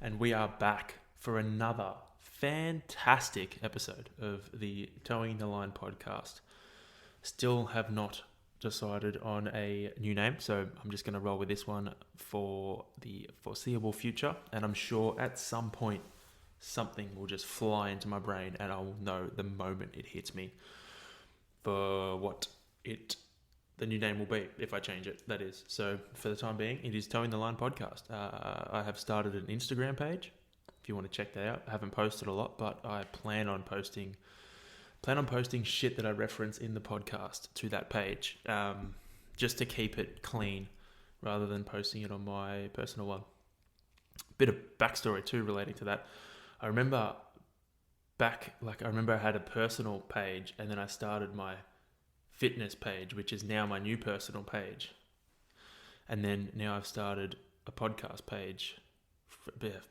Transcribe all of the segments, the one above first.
and we are back for another fantastic episode of the Towing the Line podcast. Still have not decided on a new name, so I'm just going to roll with this one for the foreseeable future, and I'm sure at some point something will just fly into my brain and I'll know the moment it hits me for what the new name will be if I change it, that is. So for the time being, it is Towing the Line podcast. I have started an Instagram page if you want to check that out. I haven't posted a lot, but I plan on posting shit that I reference in the podcast to that page, just to keep it clean rather than posting it on my personal one. Bit of backstory too relating to that. I remember I had a personal page, and then I started my fitness page, which is now my new personal page. And then now I've started a podcast page.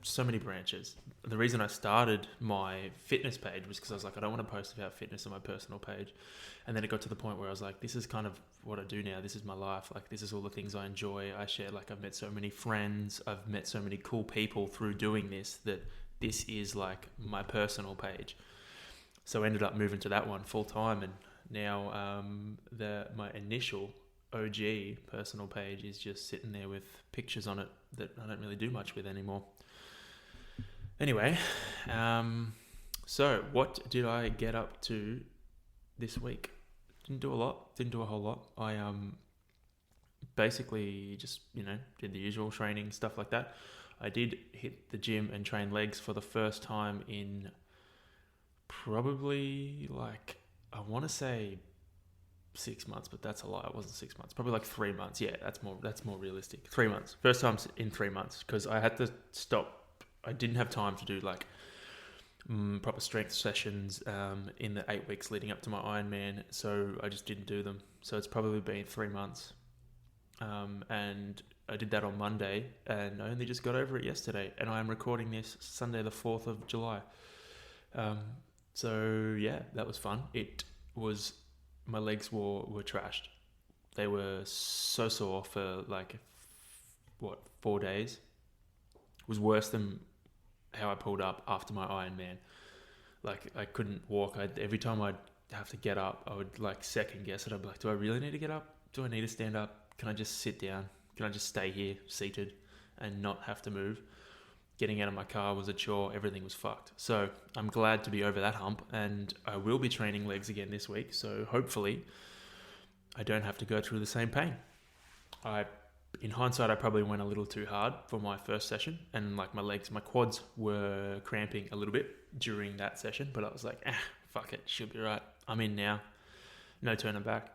So many branches. The reason I started my fitness page was because I was like, I don't want to post about fitness on my personal page. And then it got to the point where I was like, this is kind of what I do now. This is my life. Like, this is all the things I enjoy. I share, like, I've met so many friends. I've met so many cool people through doing this, that this is like my personal page. So I ended up moving to that one full time, and now my initial OG personal page is just sitting there with pictures on it that I don't really do much with anymore. Anyway, so what did I get up to this week? Didn't do a whole lot. I basically just, did the usual training, stuff like that. I did hit the gym and train legs for the first time in probably, like, I want to say 6 months, but that's a lie. It wasn't 6 months. Probably like 3 months. Yeah, that's more realistic. 3 months. First time in 3 months, because I had to stop. I didn't have time to do like proper strength sessions in the 8 weeks leading up to my Ironman, so I just didn't do them. So it's probably been 3 months, and I did that on Monday, and I only just got over it yesterday, and I am recording this Sunday the 4th of July. So yeah, that was fun. My legs were trashed. They were so sore for 4 days. It was worse than how I pulled up after my Ironman. Like, I couldn't walk. Every time I'd have to get up, I would like second guess it. I'd be like, do I really need to get up? Do I need to stand up? Can I just sit down? Can I just stay here seated and not have to move? Getting out of my car was a chore. Everything was fucked. So I'm glad to be over that hump, and I will be training legs again this week. So hopefully I don't have to go through the same pain. In hindsight, I probably went a little too hard for my first session, and like my quads were cramping a little bit during that session, but I was like, fuck it, should be right. I'm in now. No turning back.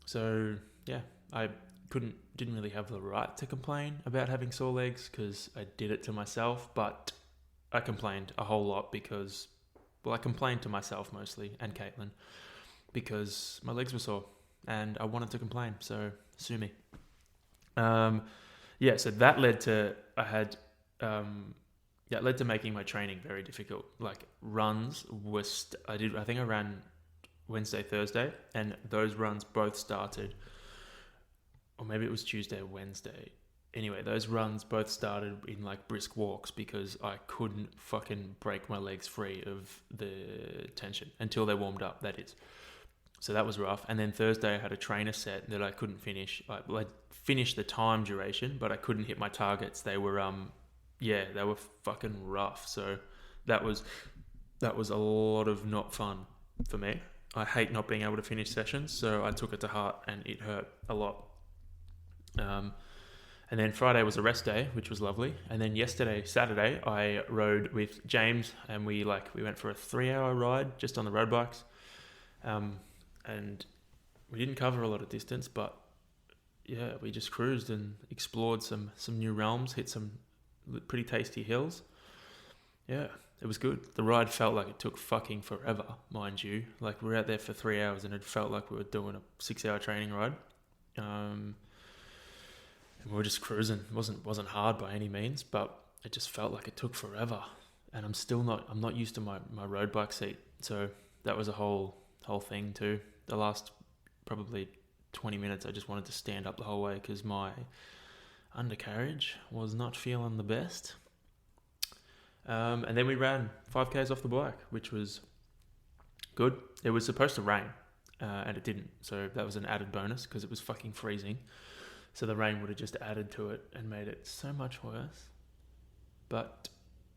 So yeah, I didn't really have the right to complain about having sore legs, because I did it to myself, but I complained a whole lot because, I complained to myself mostly, and Caitlin, because my legs were sore and I wanted to complain, so sue me. So that led to, it led to making my training very difficult. Like, runs I think I ran Wednesday, Thursday, and those runs both started, or maybe it was Tuesday or Wednesday. Anyway, those runs both started in like brisk walks because I couldn't fucking break my legs free of the tension until they warmed up, that is. So that was rough. And then Thursday I had a trainer set that I couldn't finish. I finished the time duration, but I couldn't hit my targets. They were, they were fucking rough. So that was a lot of not fun for me. I hate not being able to finish sessions, so I took it to heart and it hurt a lot. And then Friday was a rest day, which was lovely. And then Saturday, I rode with James, and we went for a 3-hour ride just on the road bikes. And we didn't cover a lot of distance, but yeah, we just cruised and explored some new realms, hit some pretty tasty hills. Yeah, it was good. The ride felt like it took fucking forever, mind you. Like, we were out there for 3 hours and it felt like we were doing a 6-hour training ride. And we were just cruising. It wasn't hard by any means, but it just felt like it took forever. And I'm not used to my road bike seat. So that was a whole thing too. The last probably 20 minutes, I just wanted to stand up the whole way because my undercarriage was not feeling the best. And then we ran 5Ks off the bike, which was good. It was supposed to rain, and it didn't. So that was an added bonus because it was fucking freezing. So the rain would have just added to it and made it so much worse. But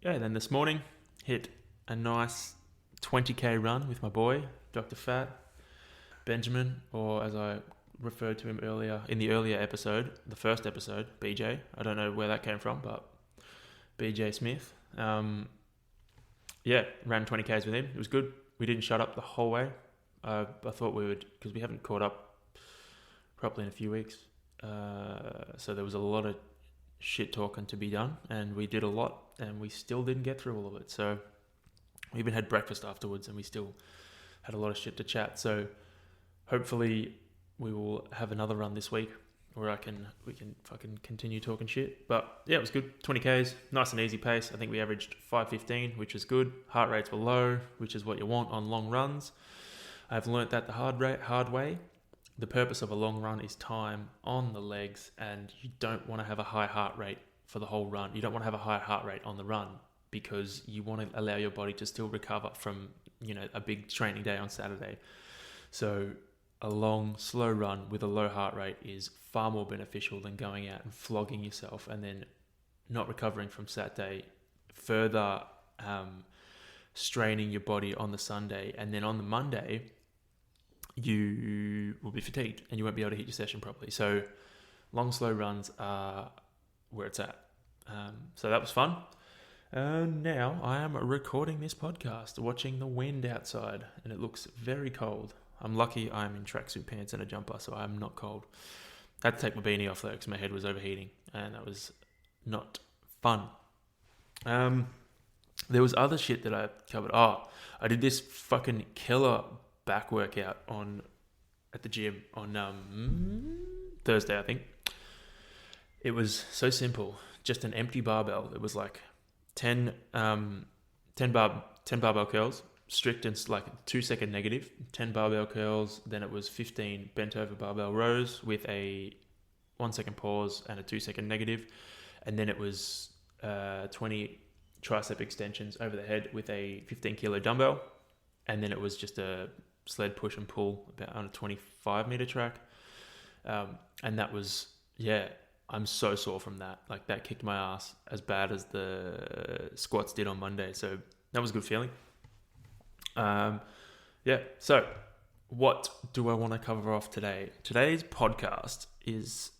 yeah, then this morning hit a nice 20k run with my boy, Dr. Fat, Benjamin, or as I referred to him earlier in the earlier episode, the first episode, BJ. I don't know where that came from, but BJ Smith. Yeah, ran 20Ks with him. It was good. We didn't shut up the whole way. I thought we would, because we haven't caught up properly in a few weeks. So there was a lot of shit talking to be done, and we did a lot, and we still didn't get through all of it. So we even had breakfast afterwards, and we still had a lot of shit to chat. So hopefully we will have another run this week where we can fucking continue talking shit. But yeah, it was good. 20Ks, nice and easy pace. I think we averaged 5:15, which is good. Heart rates were low, which is what you want on long runs. I've learnt that the hard way. The purpose of a long run is time on the legs, and you don't want to have a high heart rate for the whole run. You don't want to have a high heart rate on the run because you want to allow your body to still recover from, a big training day on Saturday. So a long, slow run with a low heart rate is far more beneficial than going out and flogging yourself and then not recovering from Saturday, further straining your body on the Sunday. And then on the Monday, you will be fatigued and you won't be able to hit your session properly. So long, slow runs are where it's at. So that was fun. Now I am recording this podcast, watching the wind outside, and it looks very cold. I'm lucky I'm in tracksuit pants and a jumper, so I'm not cold. I had to take my beanie off though because my head was overheating, and that was not fun. There was other shit that I covered. I did this fucking killer back workout at the gym on Thursday, I think. It was so simple, just an empty barbell. It was like 10 barbell curls, strict and like 2-second negative, 10 barbell curls. Then it was 15 bent over barbell rows with a 1-second pause and a 2-second negative. And then it was 20 tricep extensions over the head with a 15 kilo dumbbell. And then it was just a sled push and pull about on a 25 meter track. And that was, I'm so sore from that. Like that kicked my ass as bad as the squats did on Monday. So that was a good feeling. So what do I want to cover off today? Today's podcast is,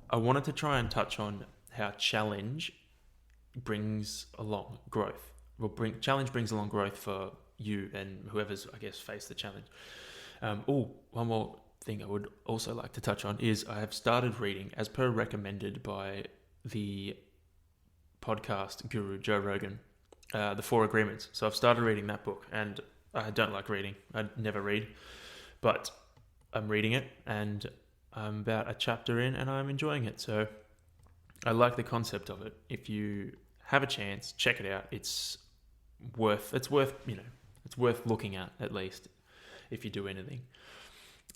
I wanted to try and touch on how challenge brings along growth. Challenge brings along growth for you and whoever's, I guess, faced the challenge. One more thing I would also like to touch on is I have started reading, as per recommended by the podcast guru Joe Rogan, The 4 Agreements. So I've started reading that book, and I don't like reading. I never read, but I'm reading it, and I'm about a chapter in, and I'm enjoying it. So I like the concept of it. If you have a chance, check it out. It's worth looking at least, if you do anything.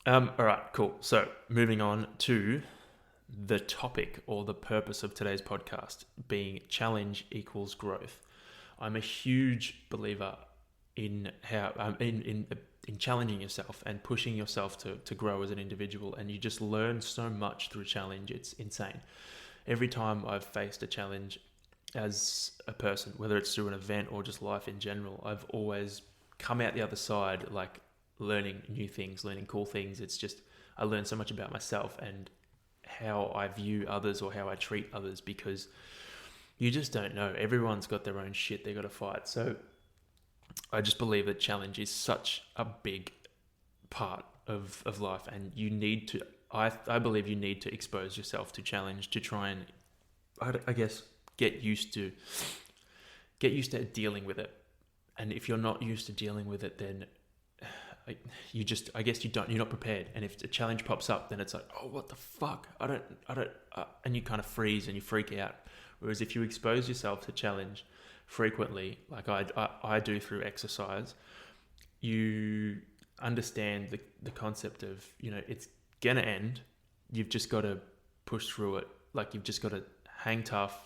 All right, cool. So moving on to the topic or the purpose of today's podcast, being challenge equals growth. I'm a huge believer in how in challenging yourself and pushing yourself to grow as an individual, and you just learn so much through challenge. It's insane. Every time I've faced a challenge as a person, whether it's through an event or just life in general, I've always come out the other side like learning new things, learning cool things. It's just, I learned so much about myself and how I view others or how I treat others, because you just don't know. Everyone's got their own shit they got to fight. So I just believe that challenge is such a big part of life, and you need to, I believe you need to expose yourself to challenge to try and, I guess, get used to dealing with it. And if you're not used to dealing with it, then you're not prepared. And if a challenge pops up, then it's like, oh, what the fuck? I don't, and you kind of freeze and you freak out. Whereas if you expose yourself to challenge frequently, like I do through exercise, you understand the concept of, it's gonna end. You've just got to push through it. Like you've just got to hang tough,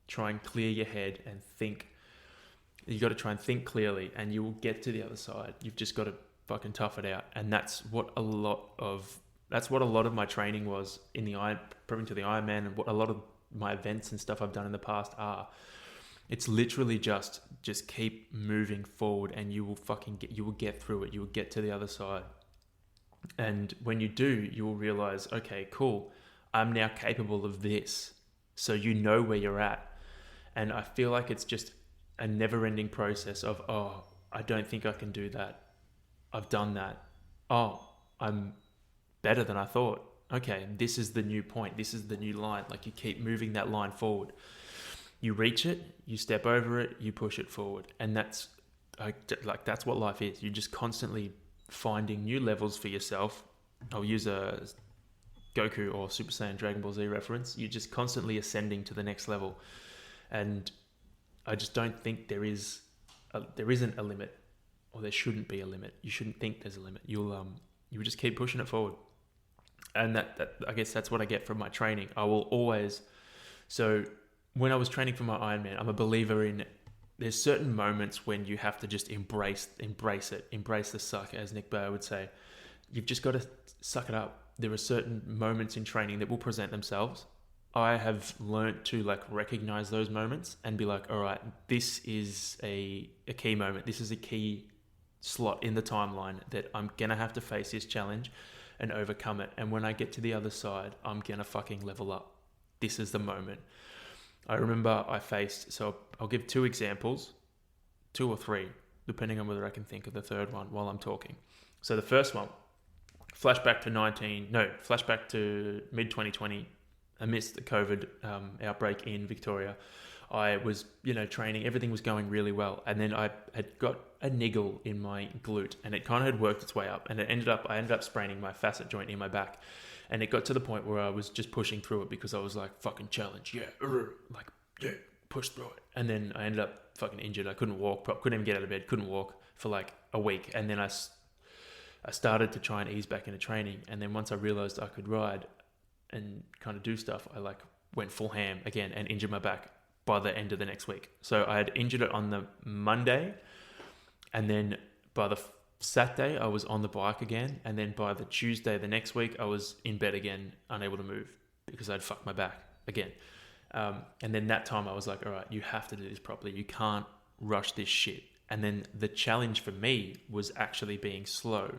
try and clear your head and think You got to try and think clearly, and you will get to the other side. You've just got to fucking tough it out, and that's what a lot of my training was in the Iron, proving to the Ironman, and what a lot of my events and stuff I've done in the past are. It's literally just keep moving forward, and you will get through it. You will get to the other side, and when you do, you will realize, okay, cool, I'm now capable of this. So you know where you're at, and I feel like it's just a never-ending process of, oh, I don't think I can do that. I've done that. Oh, I'm better than I thought. Okay, this is the new point. This is the new line. Like, you keep moving that line forward. You reach it, you step over it, you push it forward. And that's that's what life is. You're just constantly finding new levels for yourself. I'll use a Goku or Super Saiyan Dragon Ball Z reference. You're just constantly ascending to the next level. And I just don't think there isn't a limit, or there shouldn't be a limit. You shouldn't think there's a limit. You just keep pushing it forward. And that I guess that's what I get from my training. I will always, so when I was training for my Ironman, I'm a believer in, there's certain moments when you have to just embrace it, embrace the suck, as Nick Baer would say. You've just got to suck it up. There are certain moments in training that will present themselves. I have learnt to recognize those moments and be like, all right, this is a key moment. This is a key slot in the timeline that I'm going to have to face this challenge and overcome it. And when I get to the other side, I'm going to fucking level up. This is the moment. I remember so I'll give 2 examples, 2 or 3, depending on whether I can think of the third one while I'm talking. So the first one, flashback to mid-2020, amidst the COVID outbreak in Victoria. I was, training, everything was going really well. And then I had got a niggle in my glute, and it kind of had worked its way up, and I ended up spraining my facet joint in my back. And it got to the point where I was just pushing through it because I was like, fucking challenge. Yeah, push through it. And then I ended up fucking injured. I couldn't walk, couldn't even get out of bed, couldn't walk for a week. And then I started to try and ease back into training. And then once I realized I could ride and kind of do stuff, I went full ham again and injured my back by the end of the next week. So I had injured it on the Monday, and then by the Saturday I was on the bike again, and then by the Tuesday the next week I was in bed again, unable to move because I'd fucked my back again. And then that time I was like, all right, you have to do this properly. You can't rush this shit. And then the challenge for me was actually being slow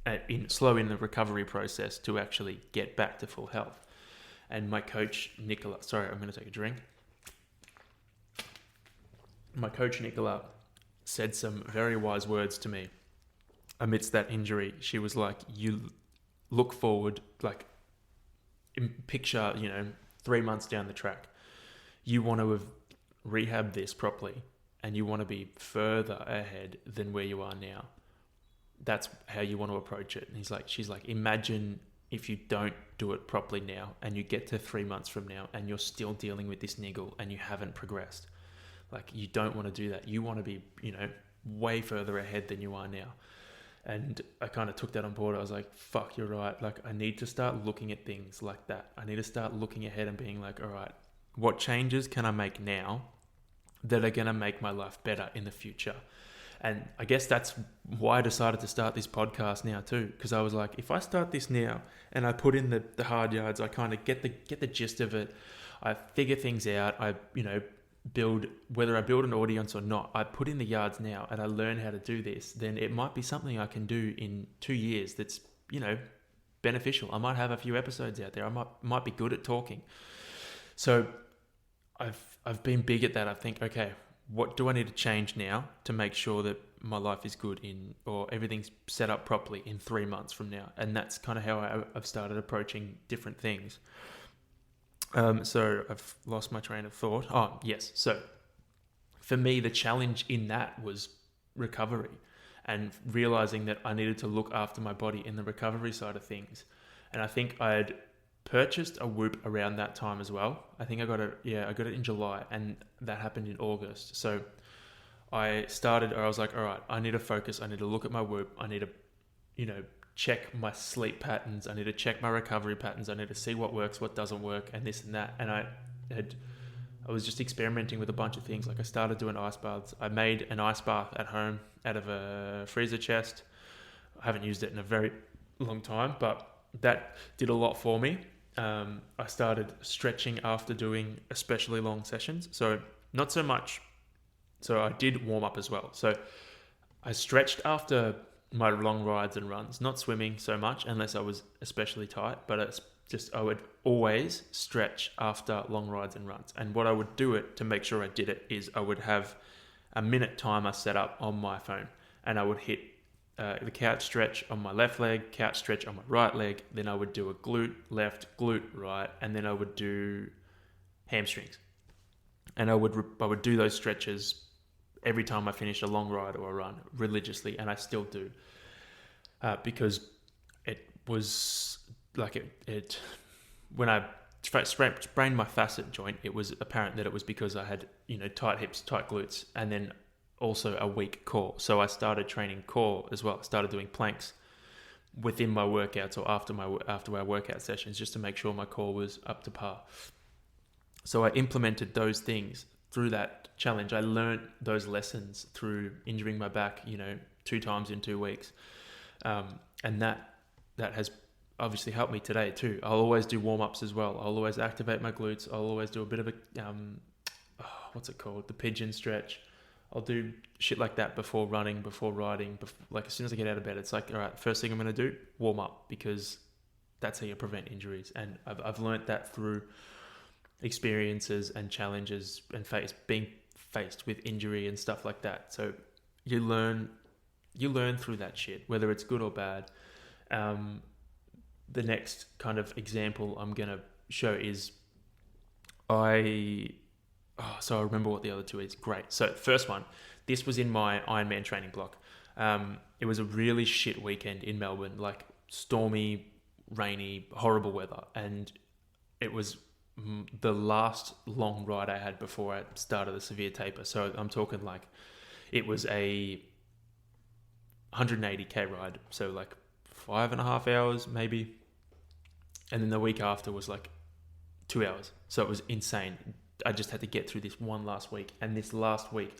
in the recovery process to actually get back to full health. And my coach, Nicola, sorry, I'm going to take a drink. My coach, Nicola, said some very wise words to me amidst that injury. She was like, you look forward, picture, 3 months down the track. You want to have rehabbed this properly, and you want to be further ahead than where you are now. That's how you want to approach it. And she's like, imagine if you don't do it properly now, and you get to 3 months from now, and you're still dealing with this niggle, and you haven't progressed. You don't want to do that. You want to be, way further ahead than you are now. And I kind of took that on board. I was like, fuck, you're right. I need to start looking at things like that. I need to start looking ahead and being like, all right, what changes can I make now that are going to make my life better in the future? And I guess that's why I decided to start this podcast now too, because I was like, if I start this now and I put in the hard yards, I kind of get the gist of it. I figure things out. I whether I build an audience or not, I put in the yards now and I learn how to do this, then it might be something I can do in 2 years that's, beneficial. I might have a few episodes out there. I might be good at talking. So I've been big at that. I think, okay, what do I need to change now to make sure that my life is good or everything's set up properly in 3 months from now? And that's kind of how I've started approaching different things. So I've lost my train of thought. Oh, yes. So for me, the challenge in that was recovery and realizing that I needed to look after my body in the recovery side of things. And I think I had purchased a Whoop around that time as well. I think I got it in July, and that happened in August. So I was like, all right, I need to focus. I need to look at my Whoop. I need to, check my sleep patterns. I need to check my recovery patterns. I need to see what works, what doesn't work, and this and that. And I I was just experimenting with a bunch of things. Like I started doing ice baths. I made an ice bath at home out of a freezer chest. I haven't used it in a very long time, but that did a lot for me. I started stretching after doing especially long sessions. So not so much. So I did warm up as well. So I stretched after my long rides and runs, not swimming so much unless I was especially tight, but it's just I would always stretch after long rides and runs. And what I would do it to make sure I did it is I would have a minute timer set up on my phone, and I would hit the couch stretch on my left leg, couch stretch on my right leg, then I would do a glute left, glute right, and then I would do hamstrings. And I would do those stretches every time I finish a long ride or a run religiously, and I still do, because it was like it when I sprained my facet joint, it was apparent that it was because I had tight hips, tight glutes, and then also a weak core. So I started training core as well. I started doing planks within my workouts or after my workout sessions, just to make sure my core was up to par. So I implemented those things through that challenge. I learned those lessons through injuring my back, 2 times in 2 weeks. And that has obviously helped me today too. I'll always do warm-ups as well. I'll always activate my glutes. I'll always do a bit of a, what's it called? The pigeon stretch. I'll do shit like that before running, before riding. Like as soon as I get out of bed, it's like, all right, first thing I'm going to do, warm up, because that's how you prevent injuries. And I've learned that through experiences and challenges and being faced with injury and stuff like that. So you learn through that shit, whether it's good or bad. The next kind of example I'm going to show is so I remember what the other two is. Great. So first one, this was in my Ironman training block. It was a really shit weekend in Melbourne, like stormy, rainy, horrible weather. And it was the last long ride I had before I started the severe taper. So I'm talking like it was a 180k ride. So like 5.5 hours maybe. And then the week after was like 2 hours. So it was insane. I just had to get through this one last week. And this last week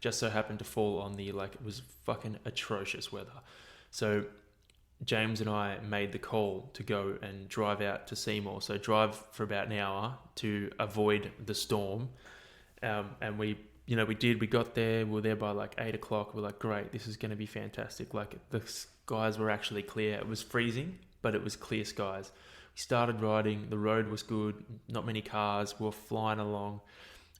just so happened to fall on it was fucking atrocious weather. So James and I made the call to go and drive out to Seymour. So drive for about an hour to avoid the storm. And we did. We got there. We were there by like 8 o'clock. We're like, great, this is going to be fantastic. Like the skies were actually clear. It was freezing, but it was clear skies. We started riding. The road was good. Not many cars. We were flying along.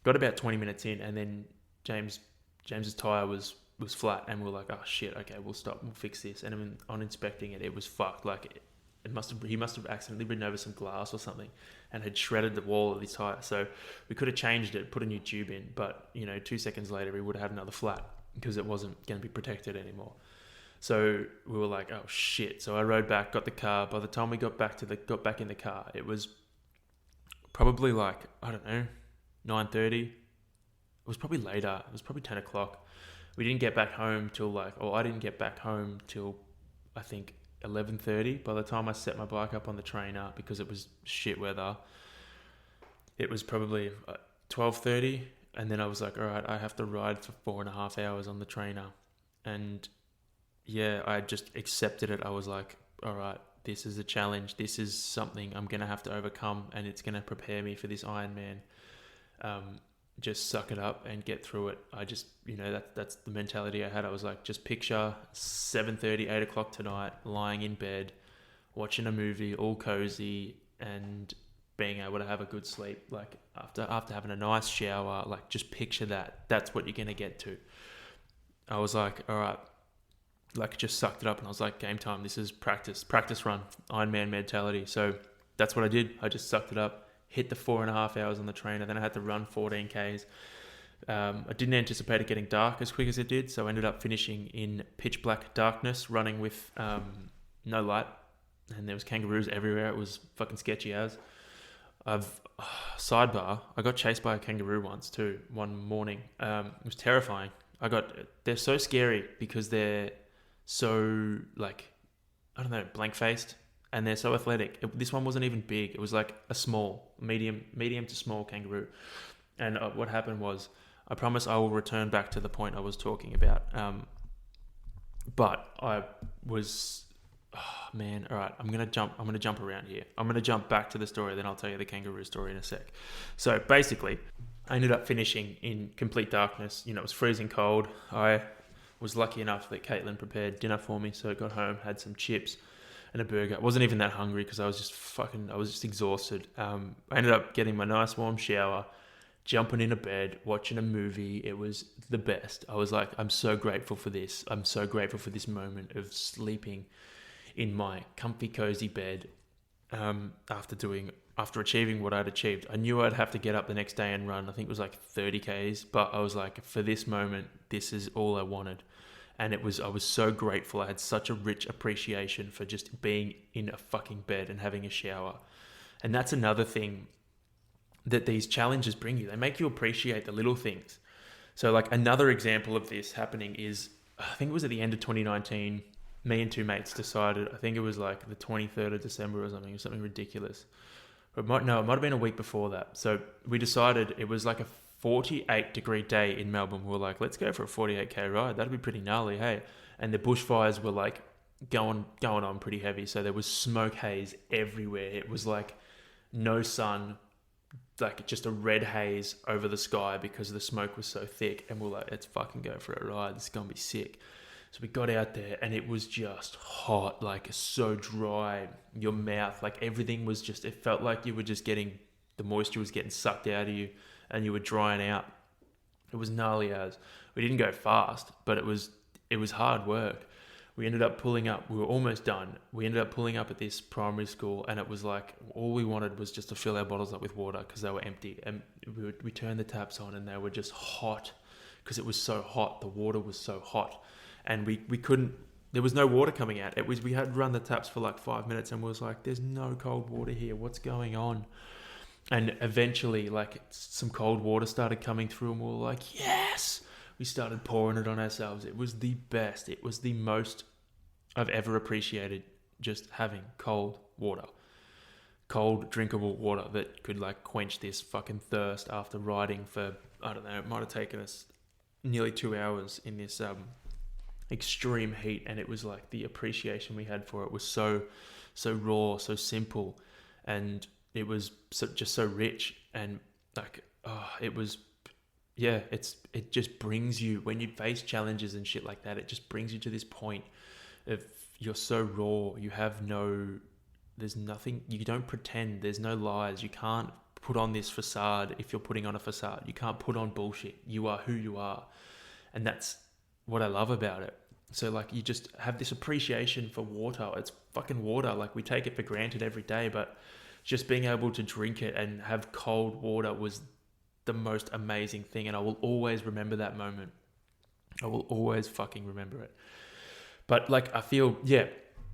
Got about 20 minutes in, and then James's tire was flat, and we were like, oh shit, okay, we'll stop, we'll fix this. And then on inspecting it, it was fucked. Like he must have accidentally ridden over some glass or something and had shredded the wall of his tire. So we could have changed it, put a new tube in, but 2 seconds later we would have had another flat because it wasn't going to be protected anymore. So we were like, oh shit. So I rode back, got the car. By the time we got back in the car, it was probably like, I don't know, 9:30. It was probably later. It was probably 10 o'clock. We didn't get back home till I didn't get back home till I think 11:30. By the time I set my bike up on the trainer, because it was shit weather, it was probably 12:30. And then I was like, all right, I have to ride for 4.5 hours on the trainer. And yeah, I just accepted it. I was like, all right, this is a challenge. This is something I'm going to have to overcome, and it's going to prepare me for this Ironman. Just suck it up and get through it. I just, that's the mentality I had. I was like, just picture 7:30, 8 o'clock tonight, lying in bed, watching a movie, all cozy, and being able to have a good sleep. Like after having a nice shower, like just picture that. That's what you're going to get to. I was like, all right, like just sucked it up, and I was like, game time. This is practice run, Ironman mentality. So that's what I did. I just sucked it up, hit the 4.5 hours on the trainer. Then I had to run 14 Ks. I didn't anticipate it getting dark as quick as it did. So I ended up finishing in pitch black darkness, running with no light. And there was kangaroos everywhere. It was fucking sketchy as. Sidebar, I got chased by a kangaroo once too, one morning. It was terrifying. They're so scary because they're so blank-faced, and they're so athletic. This one wasn't even big. It was like a small, medium to small kangaroo. And what happened was, I promise I will return back to the point I was talking about. But I was, oh man, all right, I'm gonna jump around here. I'm gonna jump back to the story, then I'll tell you the kangaroo story in a sec. So basically, I ended up finishing in complete darkness. It was freezing cold. I was lucky enough that Caitlin prepared dinner for me, so I got home, had some chips and a burger. I wasn't even that hungry because I was just exhausted. I ended up getting my nice warm shower, jumping into bed, watching a movie. It was the best. I was like, I'm so grateful for this. I'm so grateful for this moment of sleeping in my comfy, cozy bed after achieving what I'd achieved. I knew I'd have to get up the next day and run. I think it was like 30 Ks, but I was like, for this moment, this is all I wanted. And I was so grateful. I had such a rich appreciation for just being in a fucking bed and having a shower. And that's another thing that these challenges bring you. They make you appreciate the little things. So like another example of this happening is, I think it was at the end of 2019, me and two mates decided, I think it was like the 23rd of December or something ridiculous. It might have been a week before that. So we decided, it was like a 48-degree day in Melbourne. We were like, let's go for a 48K ride. That'd be pretty gnarly, hey? And the bushfires were like going on pretty heavy. So there was smoke haze everywhere. It was like no sun, like just a red haze over the sky because the smoke was so thick. And we're like, let's fucking go for a ride. This is going to be sick. So we got out there and it was just hot, like so dry. Your mouth, like everything was just, it felt like you were just getting, the moisture was getting sucked out of you and you were drying out. It was gnarly as. We didn't go fast, but it was hard work. We ended up pulling up, we were almost done. We ended up pulling up at this primary school and it was like, all we wanted was just to fill our bottles up with water because they were empty. And we turned the taps on and they were just hot because it was so hot. The water was so hot. And we couldn't, there was no water coming out. We had run the taps for like 5 minutes and was like, there's no cold water here. What's going on? And eventually like some cold water started coming through and we were like, yes! We started pouring it on ourselves. It was the best. It was the most I've ever appreciated just having cold water. Cold, drinkable water that could like quench this fucking thirst after riding for, I don't know, it might have taken us nearly 2 hours in this extreme heat, and it was like the appreciation we had for it was so raw, so simple, and it was just so rich, and like it was, yeah, it just brings you, when you face challenges and shit like that, it just brings you to this point of you're so raw, there's nothing, you don't pretend, there's no lies, you can't put on this facade. If you're putting on a facade, you can't put on bullshit. You are who you are, and that's what I love about it. So like you just have this appreciation for water. It's fucking water. Like we take it for granted every day, but just being able to drink it and have cold water was the most amazing thing. And I will always remember that moment. I will always fucking remember it. But like, I feel, yeah,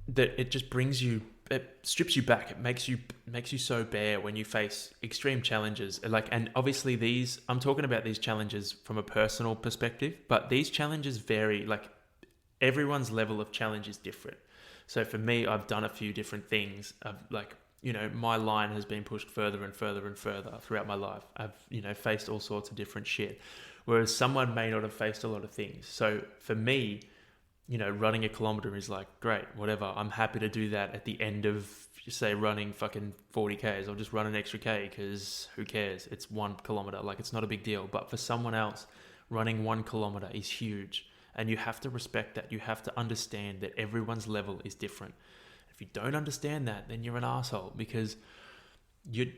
that it just brings you, it strips you back. It makes you so bare when you face extreme challenges. Like, and obviously I'm talking about these challenges from a personal perspective, but these challenges vary. Like everyone's level of challenge is different. So for me, I've done a few different things. I've like, my line has been pushed further and further and further throughout my life. I've, faced all sorts of different shit, whereas someone may not have faced a lot of things. So for me, running a kilometer is like, great, whatever. I'm happy to do that at the end of, say, running fucking 40 Ks. I'll just run an extra K because who cares? It's 1 kilometer. Like, it's not a big deal. But for someone else, running 1 kilometer is huge. And you have to respect that. You have to understand that everyone's level is different. If you don't understand that, then you're an asshole, because you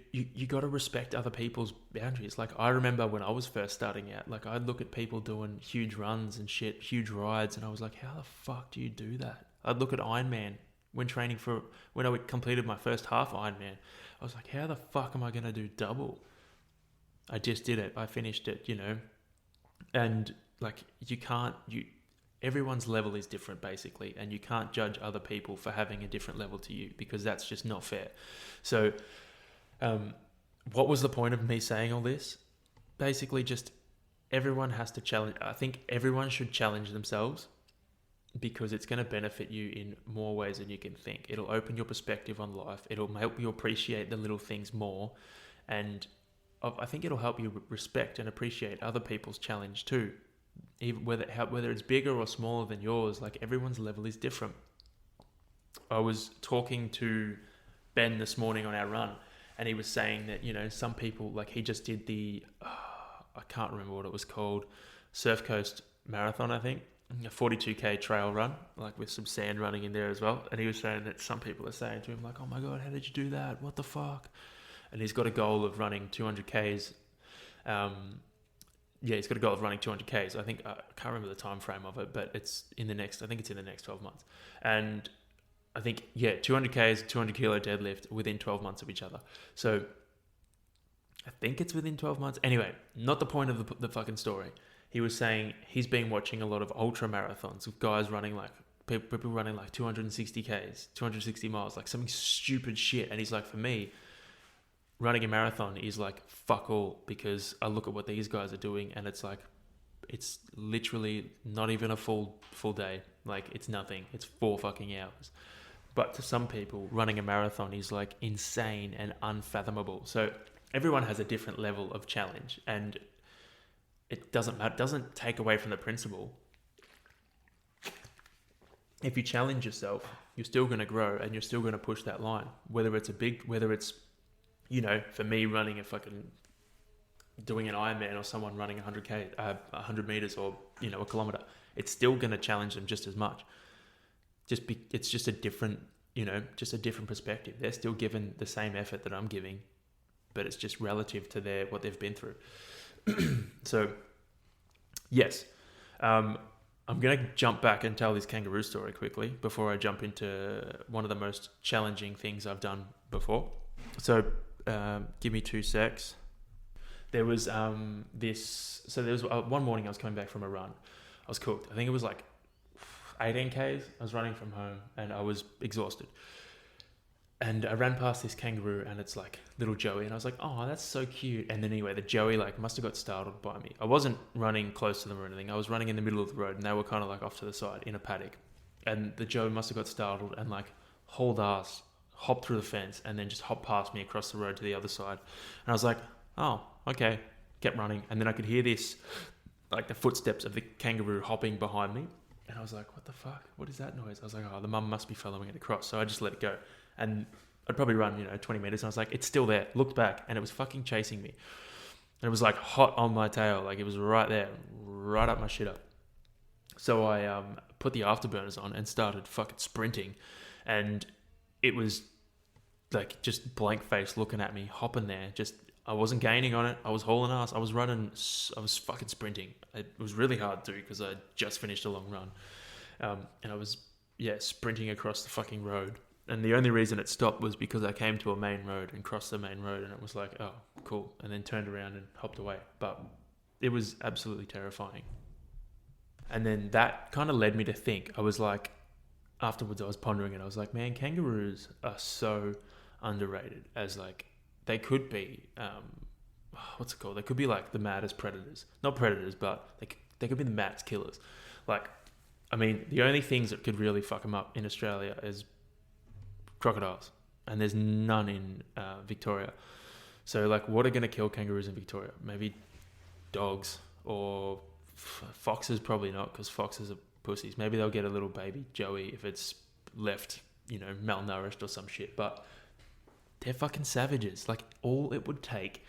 got to respect other people's boundaries. Like, I remember when I was first starting out, like, I'd look at people doing huge runs and shit, huge rides, and I was like, how the fuck do you do that? I'd look at Ironman when I completed my first half Ironman. I was like, how the fuck am I going to do double? I just did it. I finished it, and like, everyone's level is different basically, and you can't judge other people for having a different level to you, because that's just not fair. So, what was the point of me saying all this? Basically, just everyone has to challenge. I think everyone should challenge themselves, because it's going to benefit you in more ways than you can think. It'll open your perspective on life. It'll help you appreciate the little things more. And I think it'll help you respect and appreciate other people's challenge too. Even whether it's bigger or smaller than yours, like everyone's level is different. I was talking to Ben this morning on our run, and he was saying that, some people, like he just did I can't remember what it was called, Surf Coast Marathon, I think, a 42k trail run, like with some sand running in there as well. And he was saying that some people are saying to him like, oh my God, how did you do that? What the fuck? And he's got a goal of running 200Ks. He's got a goal of running 200Ks. I think, I can't remember the time frame of it, but it's in the next 12 months. And I think, 200Ks, 200 kilo deadlift within 12 months of each other. So I think it's within 12 months. Anyway, not the point of the fucking story. He was saying he's been watching a lot of ultra marathons of guys running like, people running like 260Ks, 260 miles, like something stupid shit. And he's like, for me, running a marathon is like fuck all, because I look at what these guys are doing and it's like, it's literally not even a full day. Like it's nothing. It's 4 fucking hours. But to some people, running a marathon is like insane and unfathomable. So everyone has a different level of challenge, and it doesn't take away from the principle. If you challenge yourself, you're still going to grow and you're still going to push that line. Whether it's for me running doing an Ironman, or someone running 100 meters, or, a kilometer, it's still going to challenge them just as much. It's just a different, just a different perspective. They're still given the same effort that I'm giving, but it's just relative to what they've been through. So, yes, I'm going to jump back and tell this kangaroo story quickly before I jump into one of the most challenging things I've done before. So, give me 2 secs. There was one morning I was coming back from a run. I was cooked. I think it was like 18Ks. I was running from home and I was exhausted. And I ran past this kangaroo, and it's like little Joey, and I was like, oh, that's so cute. And then anyway, the Joey must have got startled by me. I wasn't running close to them or anything. I was running in the middle of the road, and they were kind of like off to the side in a paddock. And the Joey must have got startled and hauled ass, hopped through the fence, and then just hopped past me across the road to the other side. And I was like, oh, okay. Kept running. And then I could hear this, like the footsteps of the kangaroo hopping behind me. And I was like, what the fuck? What is that noise? I was like, oh, the mum must be following it across. So I just let it go. And I'd probably run, 20 meters. And I was like, it's still there. Looked back, and it was fucking chasing me. And it was like hot on my tail. Like it was right there, right up my shit up. So I put the afterburners on and started fucking sprinting. And it was like just blank face looking at me, hopping there. I wasn't gaining on it. I was hauling ass. I was fucking sprinting. It was really hard to do because I just finished a long run. And I was, sprinting across the fucking road. And the only reason it stopped was because I came to a main road and crossed the main road, and it was like, oh, cool. And then turned around and hopped away. But it was absolutely terrifying. And then that kind of led me to think. I was like, afterwards I was pondering it. I was like, man, kangaroos are so underrated as they could be, what's it called? They could be like the maddest predators. Not predators, but they could be the maddest killers. The only things that could really fuck them up in Australia is crocodiles, and there's none in Victoria. So what are going to kill kangaroos in Victoria? Maybe dogs, or foxes, probably not, because foxes are pussies. Maybe they'll get a little baby Joey if it's left, malnourished or some shit, but they're fucking savages. All it would take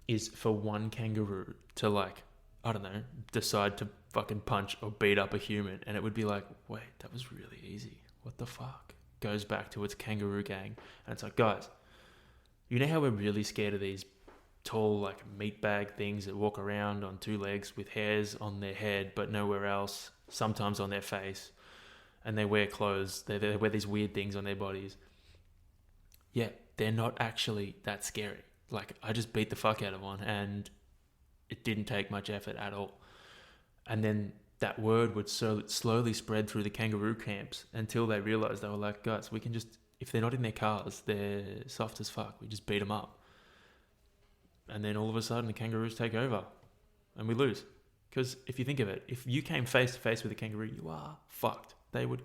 is for one kangaroo to I don't know, decide to fucking punch or beat up a human, and it would be like, wait, that was really easy. What the fuck? Goes back to its kangaroo gang. And it's like, guys, you know how we're really scared of these tall meat bag things that walk around on 2 legs with hairs on their head but nowhere else, sometimes on their face, and they wear clothes, they wear these weird things on their bodies. Yeah, they're not actually that scary. I just beat the fuck out of one, and it didn't take much effort at all. And then that word would slowly spread through the kangaroo camps until they realized, they were like, guys, we can just, if they're not in their cars, they're soft as fuck. We just beat them up. And then all of a sudden the kangaroos take over and we lose. Because if you think of it, if you came face to face with a kangaroo, you are fucked. They would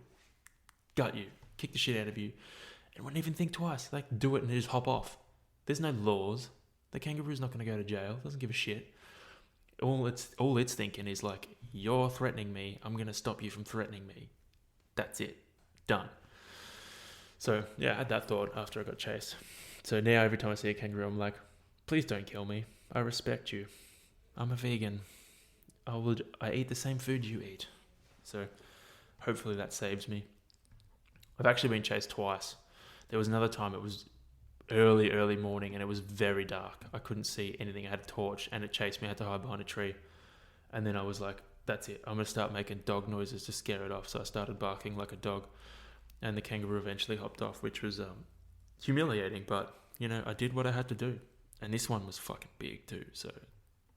gut you, kick the shit out of you, and wouldn't even think twice. Do it and just hop off. There's no laws. The kangaroo's not going to go to jail. It doesn't give a shit. All it's thinking is like, you're threatening me. I'm going to stop you from threatening me. That's it. Done. So yeah, I had that thought after I got chased. So now every time I see a kangaroo, I'm like, please don't kill me. I respect you. I'm a vegan. I eat the same food you eat. So hopefully that saves me. I've actually been chased twice. There was another time it was early morning and it was very dark. I couldn't see anything. I had a torch and it chased me. I had to hide behind a tree. And then I was like, that's it. I'm going to start making dog noises to scare it off. So I started barking like a dog. And the kangaroo eventually hopped off, which was humiliating. But, you know, I did what I had to do. And this one was fucking big too. So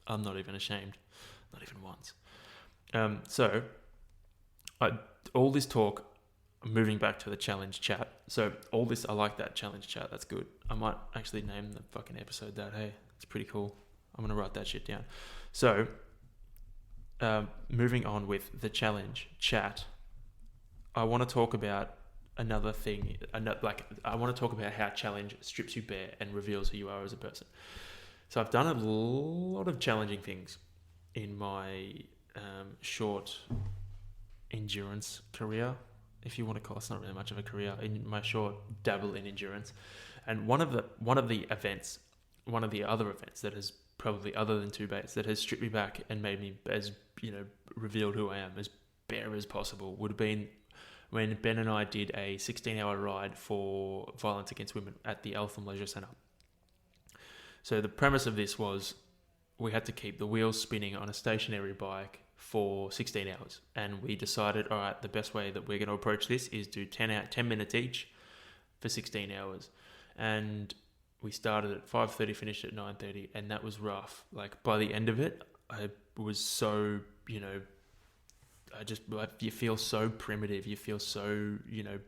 I'm not even ashamed. Not even once. All this talk, moving back to the challenge chat. So all this, I like that challenge chat. That's good. I might actually name the fucking episode that. Hey, it's pretty cool. I'm going to write that shit down. So moving on with the challenge chat, I want to talk about another thing. I want to talk about how challenge strips you bare and reveals who you are as a person. So I've done a lot of challenging things in my short endurance career, if you want to call it. It's not really much of a career, in my short dabble in endurance. And one of the other events that has probably, other than two baits, that has stripped me back and made me, as you know, revealed who I am as bare as possible, would have been when Ben and I did a 16-hour ride for violence against women at the Eltham Leisure Centre. So the premise of this was we had to keep the wheels spinning on a stationary bike for 16 hours. And we decided, all right, the best way that we're going to approach this is do 10 minutes each for 16 hours. And we started at 5:30, finished at 9:30, and that was rough. Like, by the end of it, I was so, you know, you feel so primitive. You feel so, you know,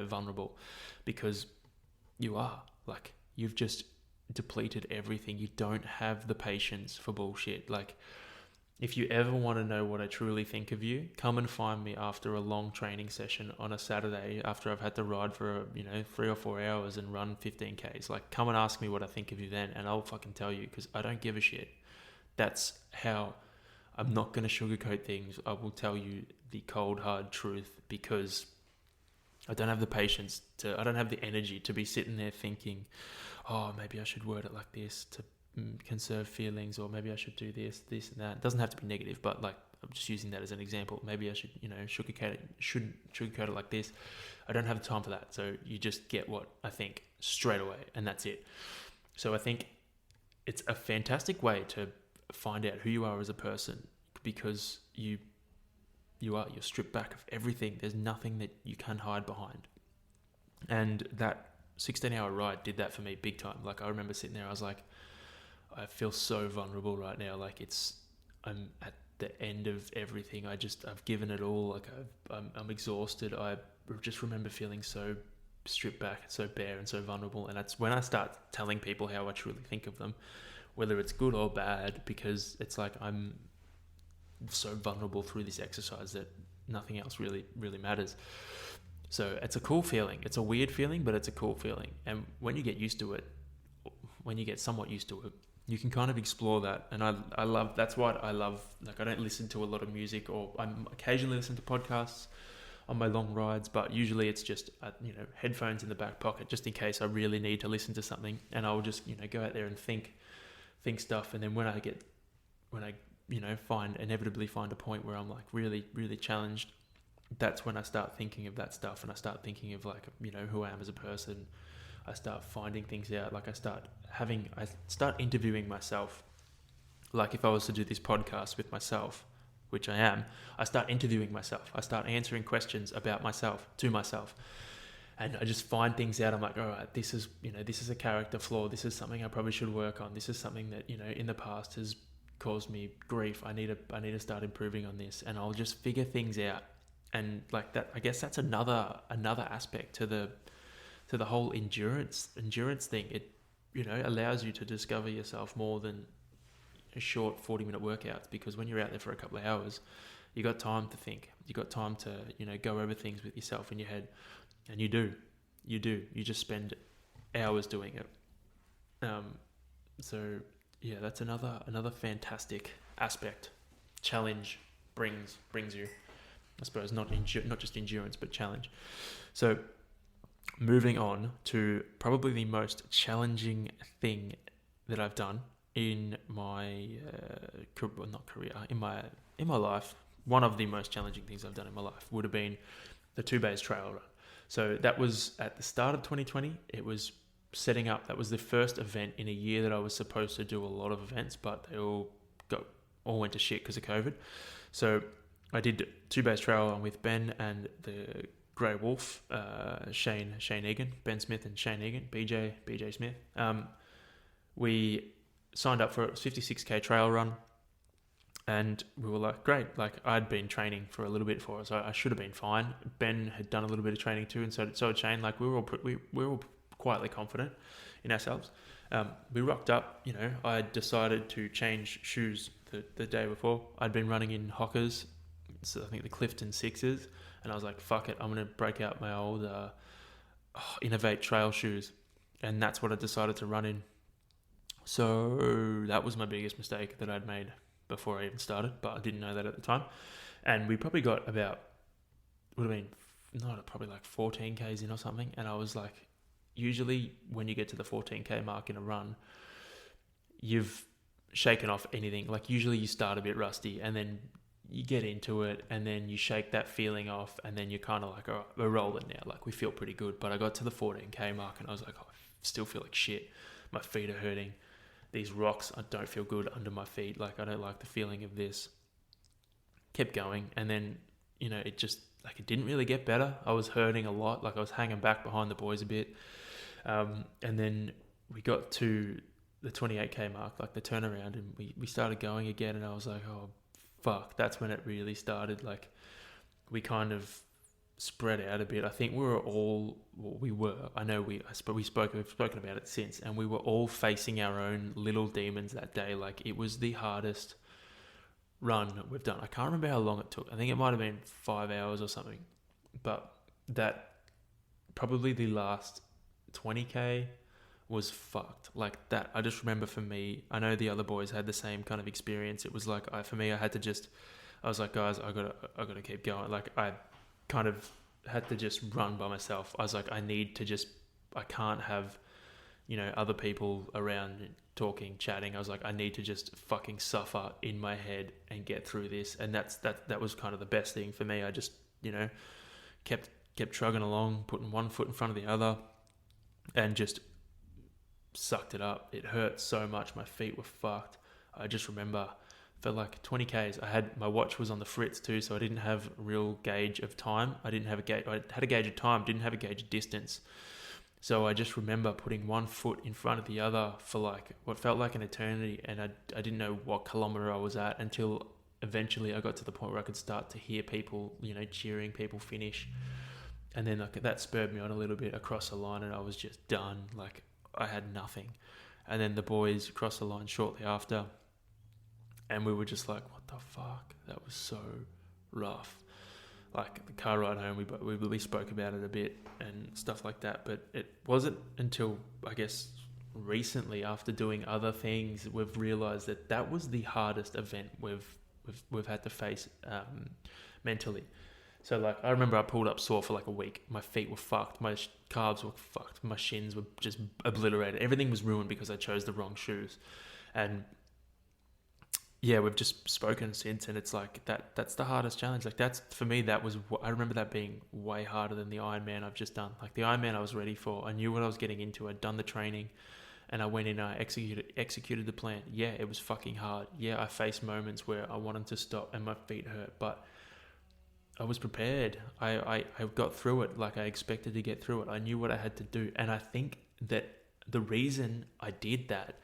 vulnerable, because you are. Like, you've just depleted everything. You don't have the patience for bullshit. Like, if you ever want to know what I truly think of you, come and find me after a long training session on a Saturday after I've had to ride for, 3 or 4 hours and run 15Ks. Like, come and ask me what I think of you then, and I'll fucking tell you, because I don't give a shit. That's how. I'm not going to sugarcoat things. I will tell you the cold, hard truth, because I don't have the patience I don't have the energy to be sitting there thinking, oh, maybe I should word it like this to conserve feelings, or maybe I should do this and that. It doesn't have to be negative, but like, I'm just using that as an example. Maybe I should, shouldn't sugarcoat it like this. I don't have the time for that. So you just get what I think straight away, and that's it. So I think it's a fantastic way to find out who you are as a person, because you're stripped back of everything. There's nothing that you can hide behind. And that 16-hour ride did that for me big time. Like, I remember sitting there, I was like, I feel so vulnerable right now. Like, I'm at the end of everything. I've given it all. Like, I'm exhausted. I just remember feeling so stripped back, so bare and so vulnerable. And that's when I start telling people how I truly think of them, whether it's good or bad, because it's like, I'm so vulnerable through this exercise that nothing else really, really matters. So it's a cool feeling. It's a weird feeling, but it's a cool feeling. And when you get used to it, when you get somewhat used to it, you can kind of explore that. And that's what I love. Like, I don't listen to a lot of music, or I'm occasionally listen to podcasts on my long rides, but usually it's just, headphones in the back pocket, just in case I really need to listen to something. And I'll just, go out there and think stuff. And then when I inevitably find a point where I'm like really, really challenged, that's when I start thinking of that stuff. And I start thinking of, like, who I am as a person. I start finding things out. Like, I start interviewing myself. Like, if I was to do this podcast with myself, which I am, I start interviewing myself. I start answering questions about myself to myself. And I just find things out. I'm like, all right, this is a character flaw. This is something I probably should work on. This is something that, in the past has caused me grief. I need to start improving on this. And I'll just figure things out. And like that, I guess that's another aspect to the whole endurance thing. It, allows you to discover yourself more than a short 40-minute workouts, because when you're out there for a couple of hours, you got time to think. You got time to, go over things with yourself in your head. And you just spend hours doing it. So yeah, that's another fantastic aspect. Challenge brings you, I suppose, not just endurance but challenge. So moving on to probably the most challenging thing that I've done in my not career, in my life. One of the most challenging things I've done in my life would have been the 2 Bays trail run. So that was at the start of 2020. It was setting up. That was the first event in a year that I was supposed to do a lot of events, but they all went to shit because of COVID. So I did 2 Bays trail run with Ben and the Grey Wolf, Shane Egan, Ben Smith and Shane Egan, BJ Smith. We signed up for a 56k trail run, and we were like, great. Like, I'd been training for a little bit for it, so I should have been fine. Ben had done a little bit of training too, and so had Shane. Like, we were all quietly confident in ourselves. We rocked up. You know, I decided to change shoes the day before. I'd been running in Hockers, so I think the Clifton Sixes, and I was like, fuck it, I'm gonna break out my old Innovate trail shoes, and that's what I decided to run in. So that was my biggest mistake that I'd made before I even started, but I didn't know that at the time. And we probably got about, would have been not probably like 14 Ks in or something, and I was like, usually when you get to the 14k mark in a run, you've shaken off anything. Like, usually you start a bit rusty and then you get into it and then you shake that feeling off and then you're kind of like, all right, we're rolling now. Like, we feel pretty good. But I got to the 14k mark and I was like, oh, I still feel like shit. My feet are hurting. These rocks, I don't feel good under my feet. Like, I don't like the feeling of this. Kept going. And then, you know, it just, like, it didn't really get better. I was hurting a lot. Like, I was hanging back behind the boys a bit. And then we got to the 28k mark, like the turnaround, and we started going again. And I was like, oh, fuck. That's when it really started. Like, we kind of spread out a bit. I think I know we've spoken about it since, and we were all facing our own little demons that day. Like, it was the hardest run we've done. I can't remember how long it took. I think it might have been 5 hours or something, but that probably the last 20k was fucked. Like, that, I just remember, for me, I know the other boys had the same kind of experience. It was like, I was like, guys, I gotta keep going. Like, I kind of had to just run by myself. I was like, I can't have, you know, other people around talking, chatting. I was like, I need to just fucking suffer in my head and get through this. And that was kind of the best thing for me. I just, you know, kept trugging along, putting one foot in front of the other, and just sucked it up. It hurt so much. My feet were fucked. I just remember, for like 20 Ks, my watch was on the fritz too, so I didn't have a real gauge of time. I had a gauge of time, didn't have a gauge of distance. So I just remember putting one foot in front of the other for like what felt like an eternity, and I didn't know what kilometer I was at until eventually I got to the point where I could start to hear people, you know, cheering people finish. And then, like, that spurred me on a little bit across the line, and I was just done. Like, I had nothing. And then the boys crossed the line shortly after, and we were just like, what the fuck? That was so rough. Like, the car ride home, we spoke about it a bit and stuff like that. But it wasn't until, I guess, recently, after doing other things, we've realised that was the hardest event we've had to face mentally. So, like, I remember I pulled up sore for like a week. My feet were fucked. My calves were fucked. My shins were just obliterated. Everything was ruined because I chose the wrong shoes. And yeah, we've just spoken since, and it's like that's the hardest challenge. Like, that's, for me, I remember that being way harder than the Ironman I've just done. Like, the Ironman I was ready for. I knew what I was getting into. I'd done the training, and I went in and I executed the plan. Yeah, it was fucking hard. Yeah, I faced moments where I wanted to stop and my feet hurt, but I was prepared. I got through it like I expected to get through it. I knew what I had to do. And I think that the reason I did that,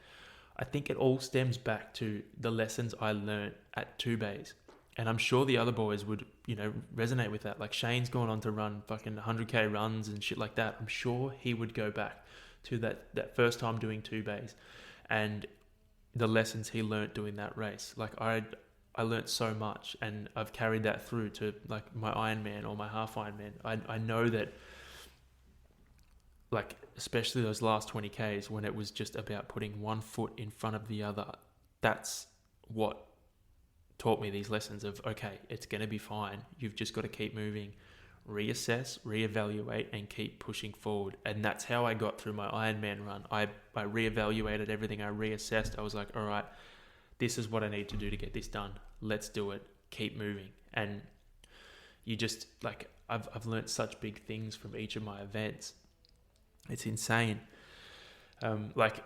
I think it all stems back to the lessons I learned at 2Bays. And I'm sure the other boys would, you know, resonate with that. Like, Shane's gone on to run fucking 100k runs and shit like that. I'm sure he would go back to that first time doing 2Bays and the lessons he learnt doing that race. Like, I learnt so much, and I've carried that through to like my Ironman or my half Ironman. I know that like especially those last 20Ks when it was just about putting one foot in front of the other. That's what taught me these lessons of, okay, it's going to be fine. You've just got to keep moving, reassess, reevaluate, and keep pushing forward. And that's how I got through my Ironman run. I reevaluated everything. I reassessed. I was like, all right, this is what I need to do to get this done. Let's do it. Keep moving. And you just, like, I've learned such big things from each of my events. It's insane. Like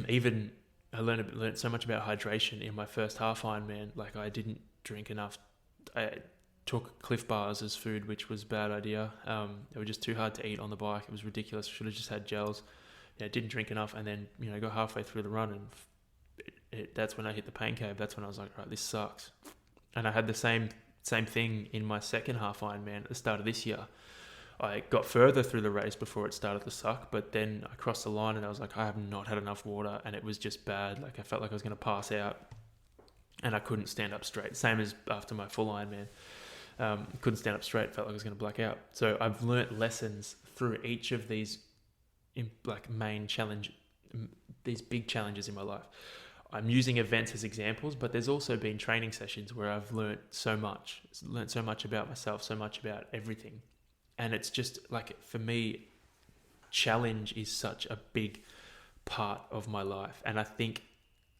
even I learned so much about hydration in my first half Ironman. Like I didn't drink enough. I took Cliff Bars as food, which was a bad idea. They were just too hard to eat on the bike. It was ridiculous. I should have just had gels. Didn't drink enough, and then got halfway through the run, and that's when I hit the pain cave. That's when I was like, right, this sucks. And I had the same thing in my second half Ironman at the start of this year. I got further through the race before it started to suck, but then I crossed the line and I was like, I have not had enough water, and it was just bad. Like I felt like I was going to pass out, and I couldn't stand up straight. Same as after my full Ironman. Couldn't stand up straight, felt like I was going to black out. So I've learnt lessons through each of these main challenge, these big challenges in my life. I'm using events as examples, but there's also been training sessions where I've learnt so much about myself, so much about everything. And it's just like, for me, challenge is such a big part of my life. And I think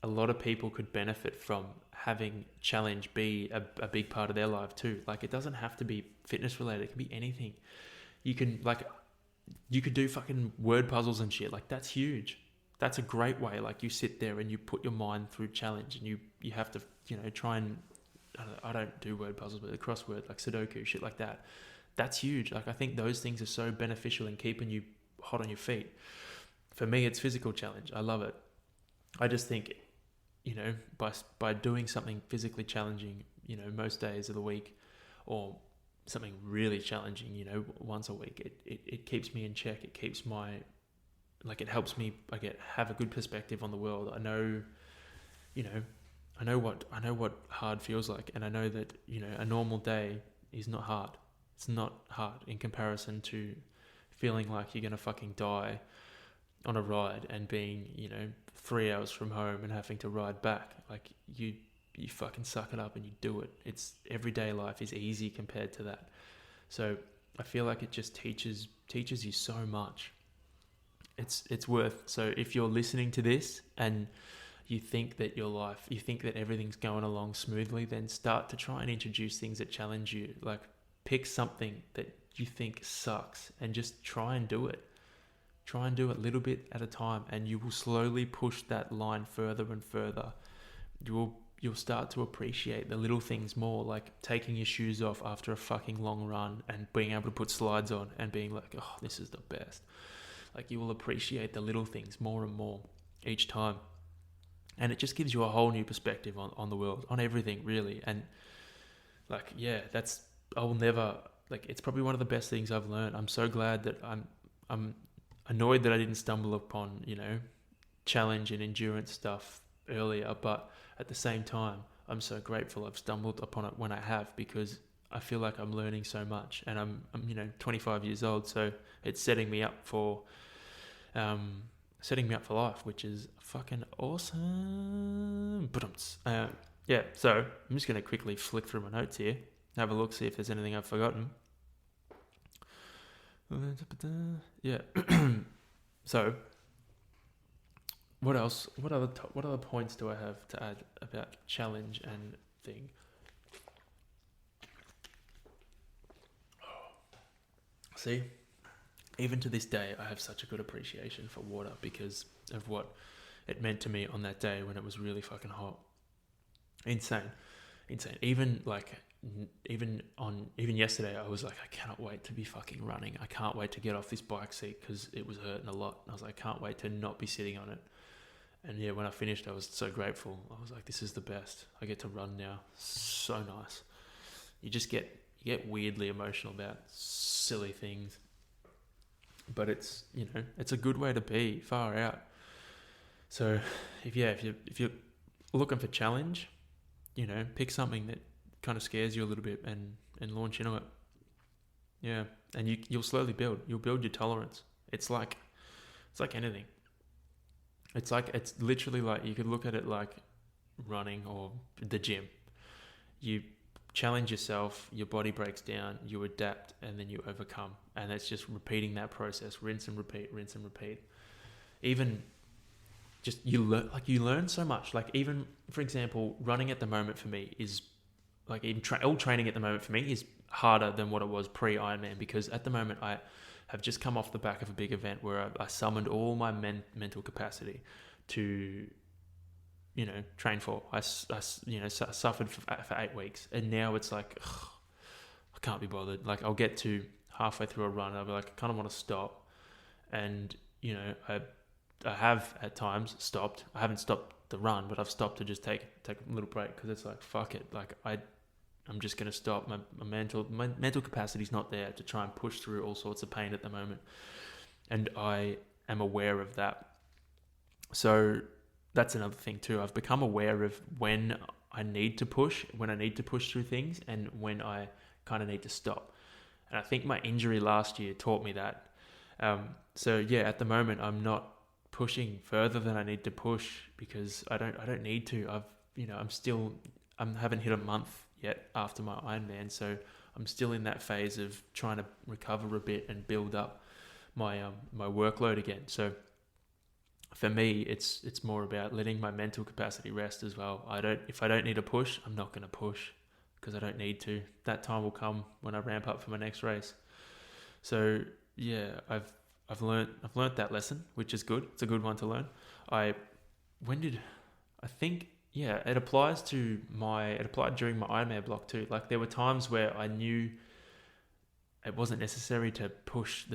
a lot of people could benefit from having challenge be a big part of their life too. Like it doesn't have to be fitness related. It can be anything. You could do fucking word puzzles and shit. Like that's huge. That's a great way. Like you sit there and you put your mind through challenge, and you have to, try and, I don't do word puzzles, but the crossword, like Sudoku, shit like that. That's huge. Like I think those things are so beneficial in keeping you hot on your feet. For me, it's physical challenge. I love it. I just think, by doing something physically challenging, most days of the week, or something really challenging, once a week, it keeps me in check. It keeps it helps me, have a good perspective on the world. I know what hard feels like, and I know that, a normal day is not hard. It's not hard in comparison to feeling like you're going to fucking die on a ride and being, 3 hours from home and having to ride back. Like you fucking suck it up and you do it. It's everyday life is easy compared to that. So I feel like it just teaches you so much. It's worth. So if you're listening to this and you think that everything's going along smoothly, then start to try and introduce things that challenge you. Like pick something that you think sucks and just try and do it. Try and do it a little bit at a time, and you will slowly push that line further and further. You'll start to appreciate the little things more, like taking your shoes off after a fucking long run and being able to put slides on and being like, oh, this is the best. Like you will appreciate the little things more and more each time. And it just gives you a whole new perspective on the world, on everything really. And it's probably one of the best things I've learned. I'm so glad that I'm annoyed that I didn't stumble upon, challenge and endurance stuff earlier, but at the same time, I'm so grateful I've stumbled upon it when I have, because I feel like I'm learning so much, and I'm 25 years old, so it's setting me up for life, which is fucking awesome. So I'm just going to quickly flick through my notes here, have a look, see if there's anything I've forgotten. Yeah. So what else? What other points do I have to add about challenge and thing? See, even to this day, I have such a good appreciation for water because of what it meant to me on that day when it was really fucking hot. Insane. Even yesterday, I was like, I cannot wait to be fucking running. I can't wait to get off this bike seat because it was hurting a lot. And I was like, I can't wait to not be sitting on it. And yeah, when I finished, I was so grateful. I was like, this is the best. I get to run now. So nice. You just get weirdly emotional about silly things. But it's a good way to be, far out. So if you're looking for challenge, pick something that kind of scares you a little bit and launch into it. Yeah. And you'll slowly build your tolerance. It's like It's like anything. It's literally like, you could look at it like running or the gym. You challenge yourself, your body breaks down, you adapt, and then you overcome. And it's just repeating that process, rinse and repeat, rinse and repeat. Even just you learn so much. Like, even for example, running at the moment for me is like, even all training at the moment for me is harder than what it was pre Ironman, because at the moment I have just come off the back of a big event where I summoned all my mental capacity to, train for. I suffered for 8 weeks, and now it's like, ugh, I can't be bothered. Like, I'll get to halfway through a run, I'll be like, I kind of want to stop, and I have at times stopped. I haven't stopped the run, but I've stopped to just take a little break, because it's like, fuck it. Like, I'm just going to stop. My mental capacity is not there to try and push through all sorts of pain at the moment. And I am aware of that. So that's another thing too. I've become aware of when I need to push through things, and when I kind of need to stop. And I think my injury last year taught me that. So yeah, at the moment, I'm not pushing further than I need to push, because I don't need to. I haven't hit a month yet after my Ironman, so I'm still in that phase of trying to recover a bit and build up my workload again. So for me, it's more about letting my mental capacity rest as well. If I don't need to push, I'm not going to push, because I don't need to. That time will come when I ramp up for my next race. So yeah, I've learnt that lesson, which is good. It's a good one to learn. It applied during my Ironman block too. Like, there were times where I knew it wasn't necessary to push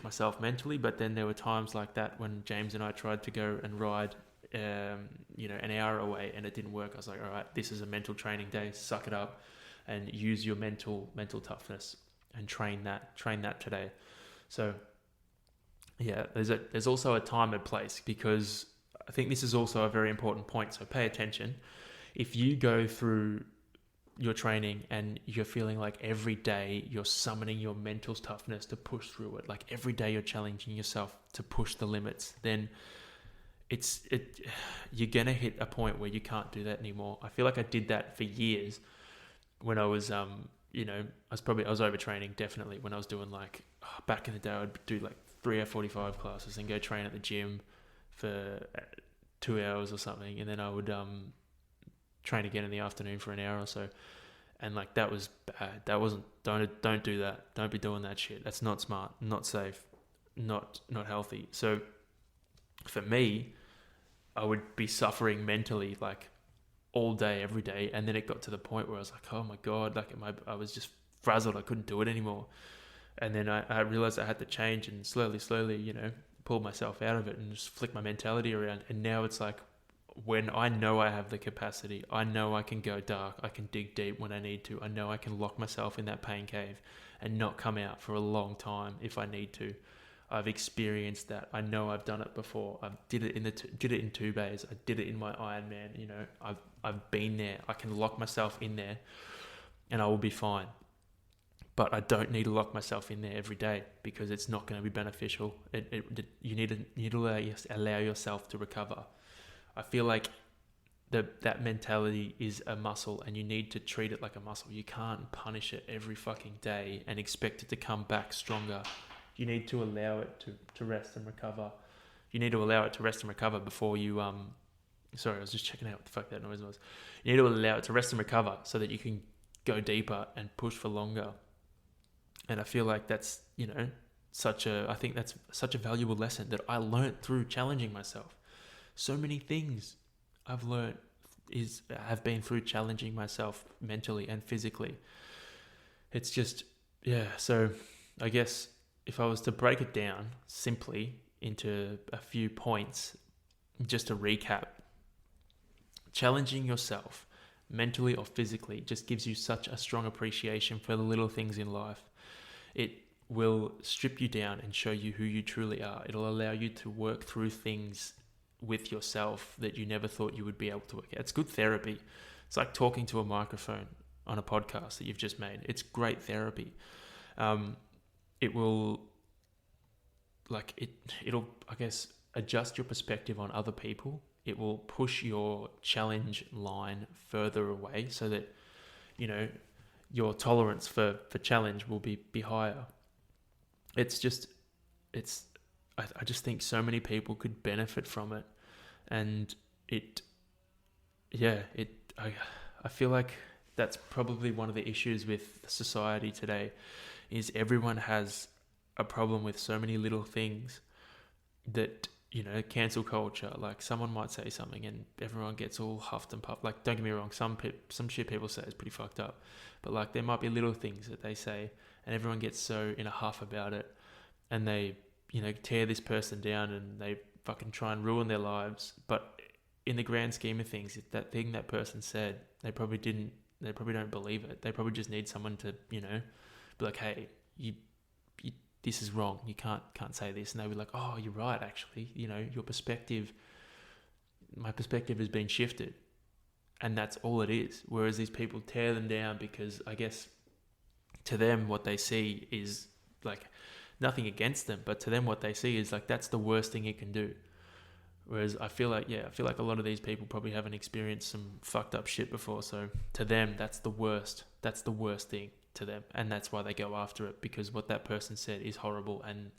myself mentally, but then there were times like that when James and I tried to go and ride, an hour away, and it didn't work. I was like, all right, this is a mental training day. Suck it up, and use your mental toughness, and train that today. So yeah, there's also a time and place, because I think this is also a very important point. So pay attention. If you go through your training and you're feeling like every day you're summoning your mental toughness to push through it, like every day you're challenging yourself to push the limits, then you're gonna hit a point where you can't do that anymore. I feel like I did that for years when I was I was overtraining, definitely, when I was doing back in the day. I'd do like 3 or 45 classes and go train at the gym for 2 hours or something, and then I would train again in the afternoon for an hour or so. And like, that was bad. That wasn't, don't do that. Don't be doing that shit. That's not smart, not safe, not healthy. So for me, I would be suffering mentally like all day, every day, and then it got to the point where I was like, oh my god, like I was just frazzled. I couldn't do it anymore. And then I realized I had to change, and slowly, pull myself out of it and just flick my mentality around. And now it's like, when I know I have the capacity, I know I can go dark, I can dig deep when I need to. I know I can lock myself in that pain cave and not come out for a long time if I need to. I've experienced that. I know I've done it before. I did it in 2 days. I did it in my Ironman. I've been there. I can lock myself in there, and I will be fine. But I don't need to lock myself in there every day, because it's not going to be beneficial. You need to allow yourself to recover. I feel like that mentality is a muscle, and you need to treat it like a muscle. You can't punish it every fucking day and expect it to come back stronger. You need to allow it to rest and recover. You need to allow it to rest and recover before you... Sorry, I was just checking out what the fuck that noise was. You need to allow it to rest and recover so that you can go deeper and push for longer. And I feel like that's, such a valuable lesson that I learned through challenging myself. So many things I've learned have been through challenging myself mentally and physically. It's just, yeah. So I guess if I was to break it down simply into a few points, just to recap, challenging yourself mentally or physically just gives you such a strong appreciation for the little things in life. It will strip you down and show you who you truly are. It'll allow you to work through things with yourself that you never thought you would be able to work out. It's good therapy. It's like talking to a microphone on a podcast that you've just made. It's great therapy. It will it'll, I guess, adjust your perspective on other people. It will push your challenge line further away so that, you know, your tolerance for challenge will be higher. It's just, I just think so many people could benefit from it. And I feel like that's probably one of the issues with society today is everyone has a problem with so many little things that, you know, cancel culture, like someone might say something and everyone gets all huffed and puffed. Like, don't get me wrong, some shit people say is pretty fucked up, but like there might be little things that they say and everyone gets so in a huff about it and they, you know, tear this person down and they fucking try and ruin their lives. But in the grand scheme of things, that thing that person said, they probably don't believe it. They probably just need someone to, you know, be like, hey, you this is wrong. You can't say this. And they'll be like, oh, you're right, actually. You know, my perspective has been shifted. And that's all it is. Whereas these people tear them down because I guess to them what they see is like nothing against them, but to them what they see is like that's the worst thing it can do. Whereas I feel like a lot of these people probably haven't experienced some fucked up shit before. So to them, that's the worst thing to them. And that's why they go after it, because what that person said is horrible. And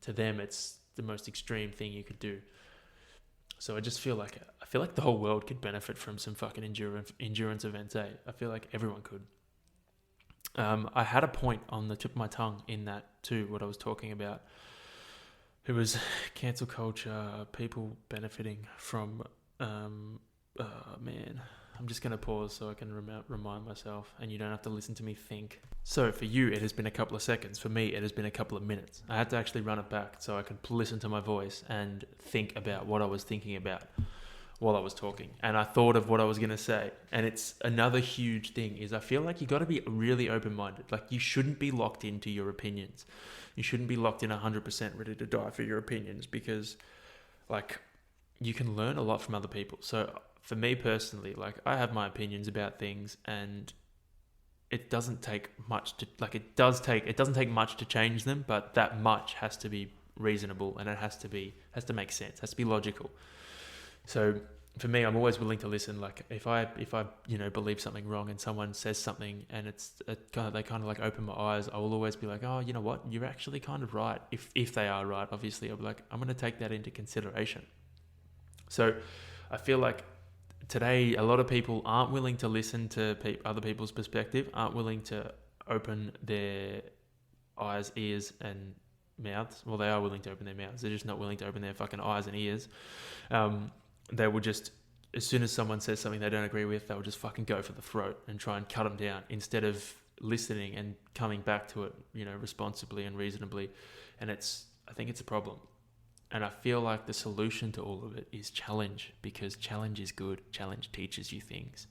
to them, it's the most extreme thing you could do. So I feel like the whole world could benefit from some fucking endurance events, eh? I feel like everyone could. I had a point on the tip of my tongue in that too, what I was talking about. It was cancel culture, people benefiting from, I'm just going to pause so I can remind myself and you don't have to listen to me think. So for you, it has been a couple of seconds. For me, it has been a couple of minutes. I had to actually run it back so I could listen to my voice and think about what I was thinking about while I was talking. And I thought of what I was going to say. And it's another huge thing is I feel like you got to be really open-minded. Like you shouldn't be locked into your opinions. You shouldn't be locked in 100% ready to die for your opinions, because like you can learn a lot from other people. So for me personally, like I have my opinions about things and it doesn't take much to, like it doesn't take much to change them, but that much has to be reasonable and it has to make sense, has to be logical. So for me, I'm always willing to listen. Like if I you know believe something wrong and someone says something and they kind of like open my eyes, I will always be like, oh, you know what, you're actually kind of right. If they are right, obviously I'll be like, I'm going to take that into consideration. So I feel like today a lot of people aren't willing to listen to other people's perspective, aren't willing to open their eyes, ears and mouths. Well, they are willing to open their mouths, they're just not willing to open their fucking eyes and ears. They will just, as soon as someone says something they don't agree with, they'll just fucking go for the throat and try and cut them down instead of listening and coming back to it, you know, responsibly and reasonably. And I think it's a problem. And I feel like the solution to all of it is challenge, because challenge is good. Challenge teaches you things.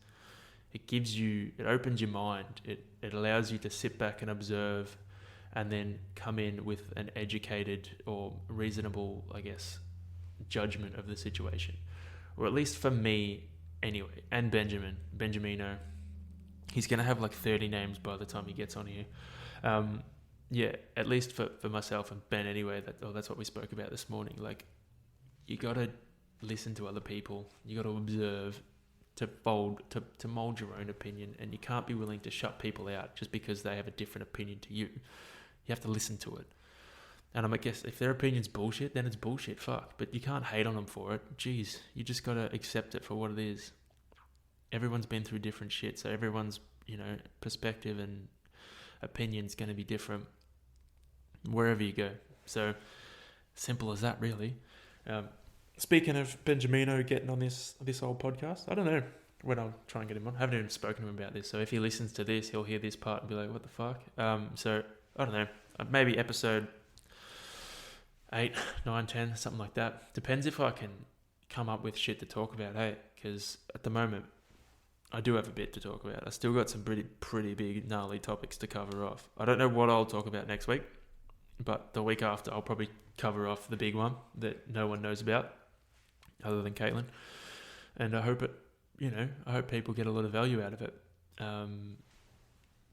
It opens your mind. It allows you to sit back and observe and then come in with an educated or reasonable, I guess, judgment of the situation. Or at least for me anyway. And Benjamino, he's going to have like 30 names by the time he gets on here. Yeah, at least for myself and Ben anyway, that's what we spoke about this morning. Like, you got to listen to other people. You got to observe to mold your own opinion, and you can't be willing to shut people out just because they have a different opinion to you. You have to listen to it. And I guess if their opinion's bullshit, then it's bullshit, fuck. But you can't hate on them for it. Jeez, you just got to accept it for what it is. Everyone's been through different shit, so everyone's, you know, perspective and opinion's going to be different wherever you go. So simple as that, really. Speaking of Benjamino getting on this old podcast, I don't know when I'll try and get him on. I haven't even spoken to him about this, so if he listens to this, he'll hear this part and be like, what the fuck? So I don't know, maybe episode 8, 9, 10, something like that. Depends if I can come up with shit to talk about, hey, because at the moment I do have a bit to talk about. I still got some pretty big gnarly topics to cover off. I don't know what I'll talk about next week, but the week after I'll probably cover off the big one that no one knows about other than Caitlin. And I hope people get a lot of value out of it.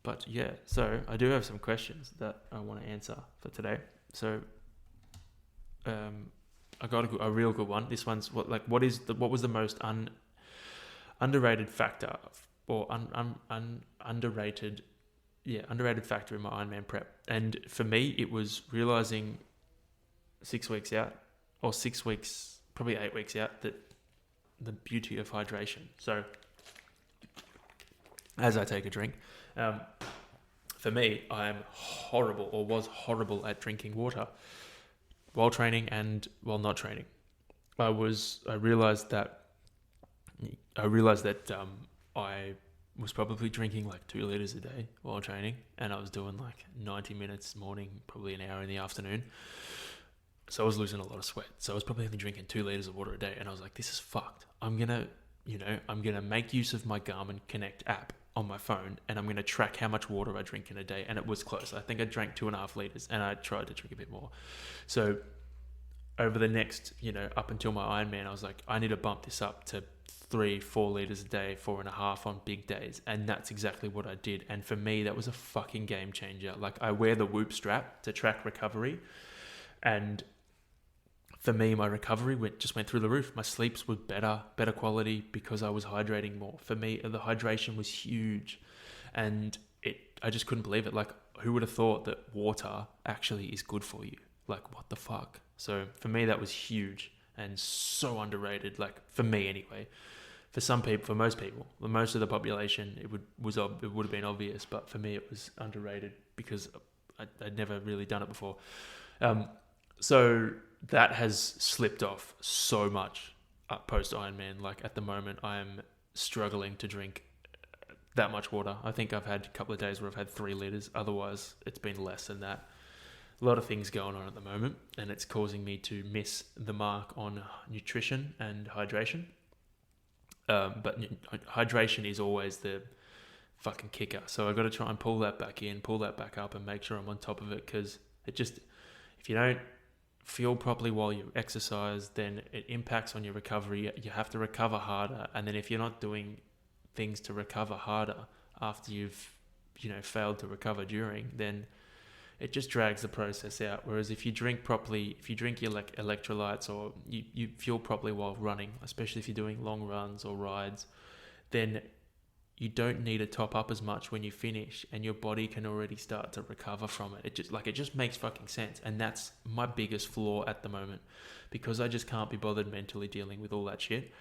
But yeah, so I do have some questions that I want to answer for today. So I got a real good one. This one's what was the most underrated factor or underrated factor in my Ironman prep. And for me, it was realizing 6 weeks out, or 6 weeks, probably 8 weeks out, that the beauty of hydration. So as I take a drink, for me, I am horrible, or was horrible, at drinking water while training and while not training. I realized that I was probably drinking like 2 liters a day while training, and I was doing like 90 minutes morning, probably an hour in the afternoon. So I was losing a lot of sweat. So I was probably only drinking 2 liters of water a day, and I was like, this is fucked. I'm gonna make use of my Garmin Connect app on my phone, and I'm gonna track how much water I drink in a day. And it was close. I think I drank 2.5 liters, and I tried to drink a bit more. So over the next, up until my Ironman, I was like, I need to bump this up to 3-4 liters a day, 4.5 on big days. And that's exactly what I did. And for me, that was a fucking game changer. Like, I wear the Whoop strap to track recovery, and for me, my recovery went through the roof. My sleeps were better quality because I was hydrating more. For me, the hydration was huge, and I just couldn't believe it. Like, who would have thought that water actually is good for you? Like, what the fuck? So for me, that was huge and so underrated. Like, for me anyway. For some people, for most people, most of the population, it would have been obvious, but for me, it was underrated because I'd never really done it before. So that has slipped off so much post Ironman. Like, at the moment, I am struggling to drink that much water. I think I've had a couple of days where I've had 3 liters. Otherwise, it's been less than that. A lot of things going on at the moment, and it's causing me to miss the mark on nutrition and hydration. But hydration is always the fucking kicker. So I've got to try and pull that back up, and make sure I'm on top of it, because if you don't fuel properly while you exercise, then it impacts on your recovery. You have to recover harder, and then if you're not doing things to recover harder after you've failed to recover during, then it just drags the process out. Whereas if you drink properly, if you drink your electrolytes, or you fuel properly while running, especially if you're doing long runs or rides, then you don't need to top up as much when you finish, and your body can already start to recover from it. It just makes fucking sense. And that's my biggest flaw at the moment, because I just can't be bothered mentally dealing with all that shit.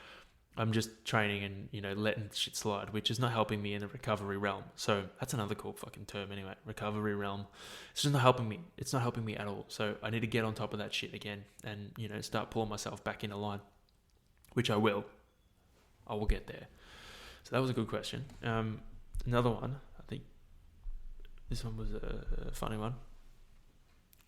I'm just training and, letting shit slide, which is not helping me in the recovery realm. So that's another cool fucking term anyway, recovery realm. It's just not helping me. It's not helping me at all. So I need to get on top of that shit again and, start pulling myself back into line, which I will. I will get there. So that was a good question. Another one, I think this one was a funny one.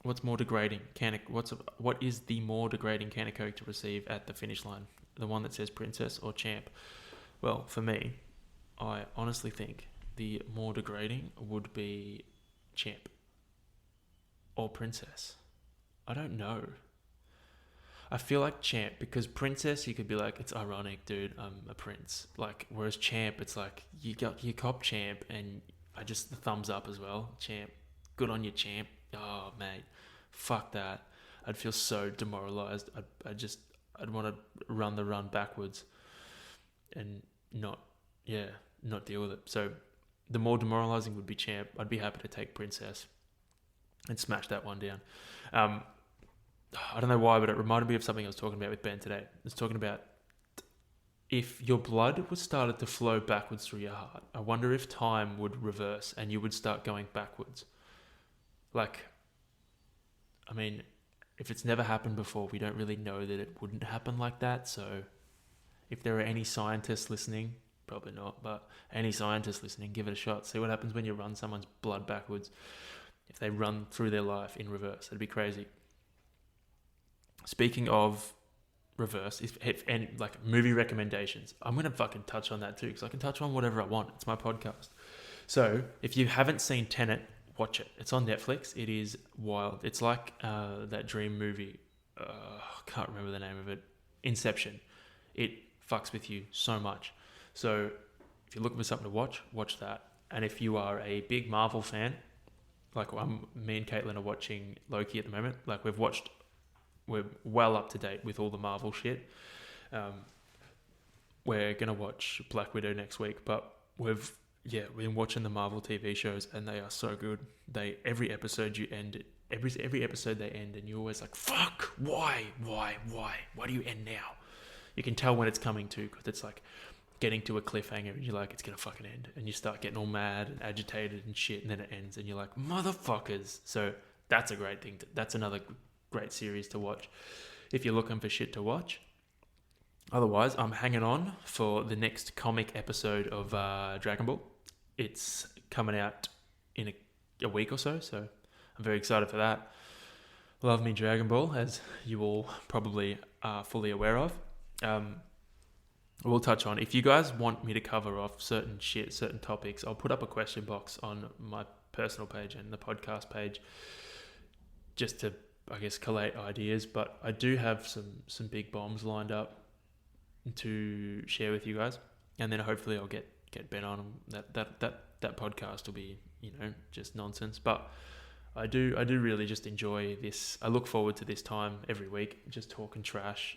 What's more degrading? What is the more degrading can of Coke to receive at the finish line? The one that says Princess or Champ? Well, for me, I honestly think the more degrading would be Champ or Princess. I don't know. I feel like Champ, because Princess, you could be like, it's ironic, dude, I'm a prince. Like, whereas Champ, it's like, you got your cop Champ, and the thumbs up as well. Champ, good on you, Champ. Oh, mate, fuck that. I'd feel so demoralized. I'd want to run the run backwards and not deal with it. So the more demoralizing would be Champ. I'd be happy to take Princess and smash that one down. I don't know why, but it reminded me of something I was talking about with Ben today. I was talking about if your blood was started to flow backwards through your heart, I wonder if time would reverse and you would start going backwards. Like, I mean, if it's never happened before, we don't really know that it wouldn't happen like that. So if there are any scientists listening, probably not, but any scientists listening, give it a shot. See what happens when you run someone's blood backwards. If they run through their life in reverse, it'd be crazy. Speaking of reverse, and like movie recommendations, I'm going to fucking touch on that too, because I can touch on whatever I want. It's my podcast. So if you haven't seen Tenet, watch it. It's on Netflix. It is wild. It's like that dream movie. I can't remember the name of it. Inception. It fucks with you so much. So if you're looking for something to watch that. And if you are a big Marvel fan, like me and Caitlin are watching Loki at the moment. Like we've watched we're well up to date with all the Marvel shit. We're gonna watch Black Widow next week, but we've been watching the Marvel TV shows, and they are so good. Every episode they end, and you're always like, fuck, why do you end now? You can tell when it's coming to, because it's like getting to a cliffhanger, and you're like, it's gonna fucking end, and you start getting all mad and agitated and shit, and then it ends, and you're like, motherfuckers. So that's a great thing. That's another great series to watch if you're looking for shit to watch. Otherwise, I'm hanging on for the next comic episode of Dragon Ball. It's coming out in a week or so I'm very excited for that. Love me Dragon Ball, as you all probably are fully aware of. We'll touch on, if you guys want me to cover off certain topics, I'll put up a question box on my personal page and the podcast page just to, I guess, collate ideas. But I do have some big bombs lined up to share with you guys, and then hopefully I'll get Ben on them. That podcast will be, just nonsense, but I do really just enjoy this. I look forward to this time every week, just talking trash,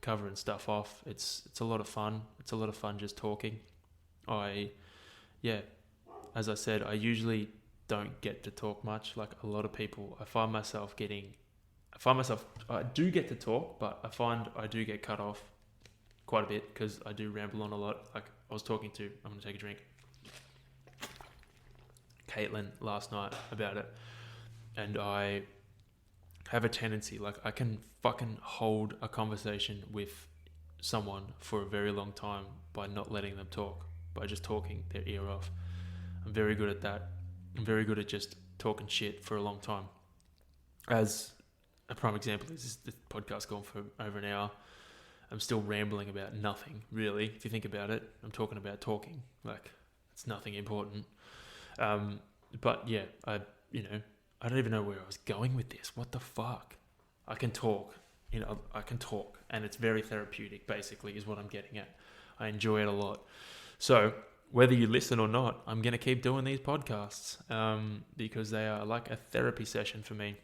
covering stuff off. It's a lot of fun. It's a lot of fun just talking. As I said, I usually don't get to talk much. Like a lot of people, I do get to talk, but I find I do get cut off quite a bit because I do ramble on a lot. Like I was talking to, I'm going to take a drink, Caitlin last night about it, and I have a tendency, like I can fucking hold a conversation with someone for a very long time by not letting them talk, by just talking their ear off. I'm very good at that. I'm very good at just talking shit for a long time. As a prime example is this podcast going for over an hour. I'm still rambling about nothing, really. If you think about it, I'm talking about talking. Like, it's nothing important. But yeah, I don't even know where I was going with this. What the fuck? I can talk. And it's very therapeutic, basically, is what I'm getting at. I enjoy it a lot. So, whether you listen or not, I'm going to keep doing these podcasts because they are like a therapy session for me.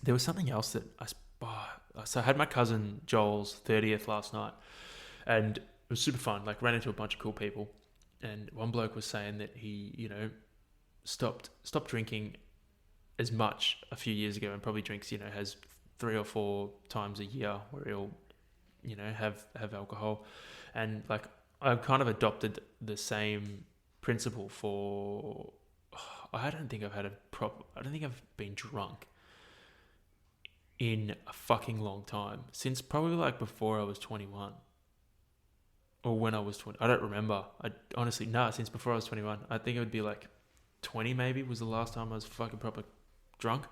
There was something else that so I had my cousin Joel's 30th last night, and it was super fun. Like, ran into a bunch of cool people, and one bloke was saying that he, stopped drinking as much a few years ago, and probably drinks, has 3 or 4 times a year where he'll, have alcohol, and like I've kind of adopted the same principle for. I don't think I've been drunk in a fucking long time, since probably like before I was 21, or when I was 20. I don't remember. Since before I was 21. I think it would be like 20 maybe was the last time I was fucking proper drunk.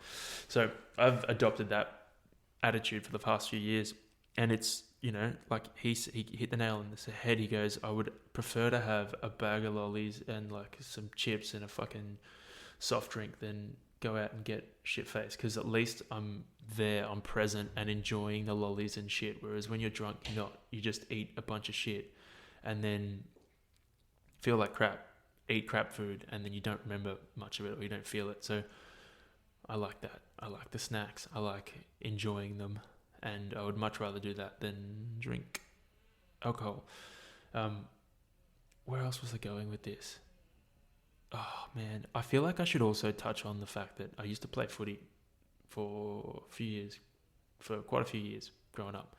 So I've adopted that attitude for the past few years, and it's, like he hit the nail on the head. He goes, I would prefer to have a bag of lollies and like some chips and a fucking soft drink than go out and get shit-faced, because at least I'm there, I'm present and enjoying the lollies and shit. Whereas when you're drunk, you're not. You just eat a bunch of shit and then feel like crap, eat crap food, and then you don't remember much of it, or you don't feel it. So I like that. I like the snacks. I like enjoying them, and I would much rather do that than drink alcohol. Where else was I going with this? Oh man, I feel like I should also touch on the fact that I used to play footy for quite a few years growing up,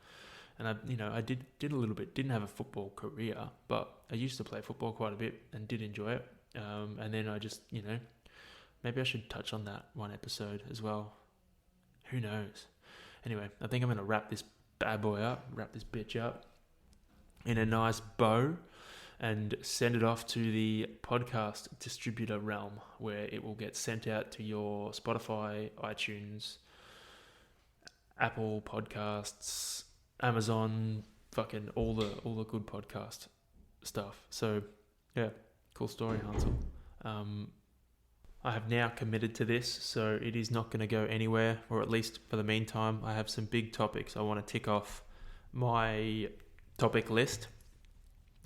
and I did a little bit. Didn't have a football career, but I used to play football quite a bit and did enjoy it. And then I just, maybe I should touch on that one episode as well. Who knows? Anyway, I think I'm gonna wrap this bitch up in a nice bow, and send it off to the podcast distributor realm, where it will get sent out to your Spotify, iTunes, Apple Podcasts, Amazon, fucking all the good podcast stuff. So yeah, cool story, Hansel. I have now committed to this, so it is not going to go anywhere, or at least for the meantime. I have some big topics I want to tick off my topic list.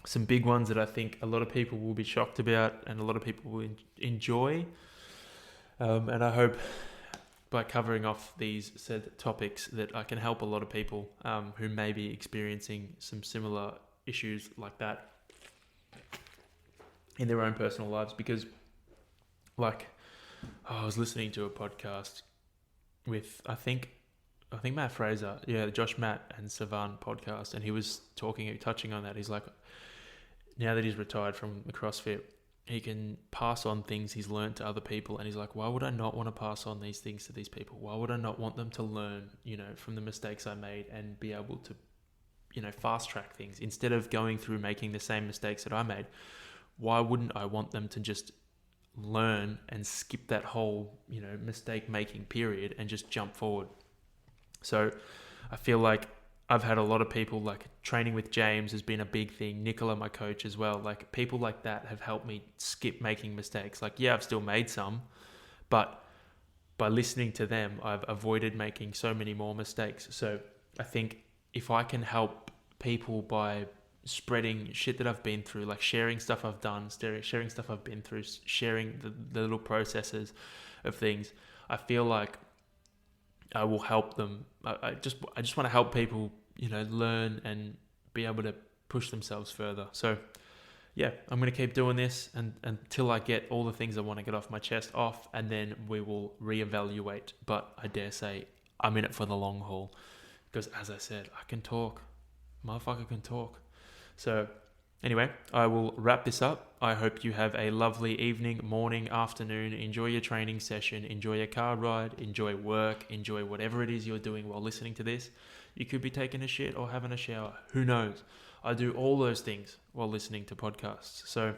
Some big ones that I think a lot of people will be shocked about and a lot of people will enjoy. And I hope by covering off these said topics that I can help a lot of people who may be experiencing some similar issues like that in their own personal lives. Because, like, I was listening to a podcast with I think Matt Fraser, the Josh Matt and Savan podcast, and he was touching on that. He's like, now that he's retired from the CrossFit, he can pass on things he's learned to other people. And he's like, why would I not want to pass on these things to these people? Why would I not want them to learn, from the mistakes I made and be able to, fast track things instead of going through making the same mistakes that I made? Why wouldn't I want them to just learn and skip that whole, mistake making period and just jump forward? So I feel like I've had a lot of people, like training with James has been a big thing. Nicola, my coach as well. Like people like that have helped me skip making mistakes. Like, yeah, I've still made some, but by listening to them, I've avoided making so many more mistakes. So I think if I can help people by spreading shit that I've been through, like sharing stuff I've done, sharing stuff I've been through, sharing the little processes of things, I feel like I will help them. I just want to help people, learn and be able to push themselves further. So yeah, I'm going to keep doing this until I get all the things I want to get off my chest off, and then we will reevaluate. But I dare say I'm in it for the long haul, because as I said, I can talk. Motherfucker can talk. So anyway, I will wrap this up. I hope you have a lovely evening, morning, afternoon. Enjoy your training session. Enjoy your car ride. Enjoy work. Enjoy whatever it is you're doing while listening to this. You could be taking a shit or having a shower. Who knows? I do all those things while listening to podcasts. So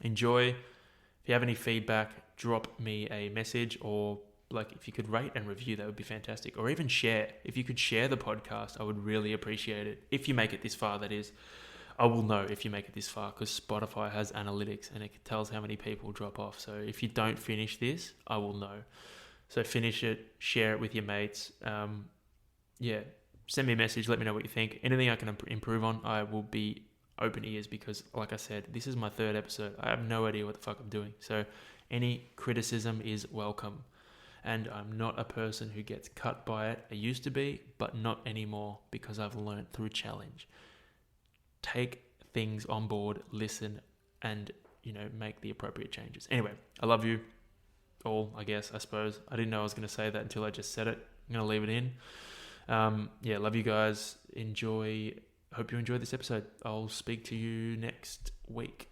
enjoy. If you have any feedback, drop me a message, or like if you could rate and review, that would be fantastic. Or even share. If you could share the podcast, I would really appreciate it. If you make it this far, that is. I will know if you make it this far, because Spotify has analytics and it tells how many people drop off. So if you don't finish this, I will know. So finish it, share it with your mates. Send me a message. Let me know what you think. Anything I can improve on, I will be open ears, because like I said, this is my 3rd episode. I have no idea what the fuck I'm doing. So any criticism is welcome. And I'm not a person who gets cut by it. I used to be, but not anymore, because I've learned through challenge. Take things on board, listen, and, make the appropriate changes. Anyway, I love you all, I suppose. I didn't know I was going to say that until I just said it. I'm going to leave it in. Love you guys. Hope you enjoyed this episode. I'll speak to you next week.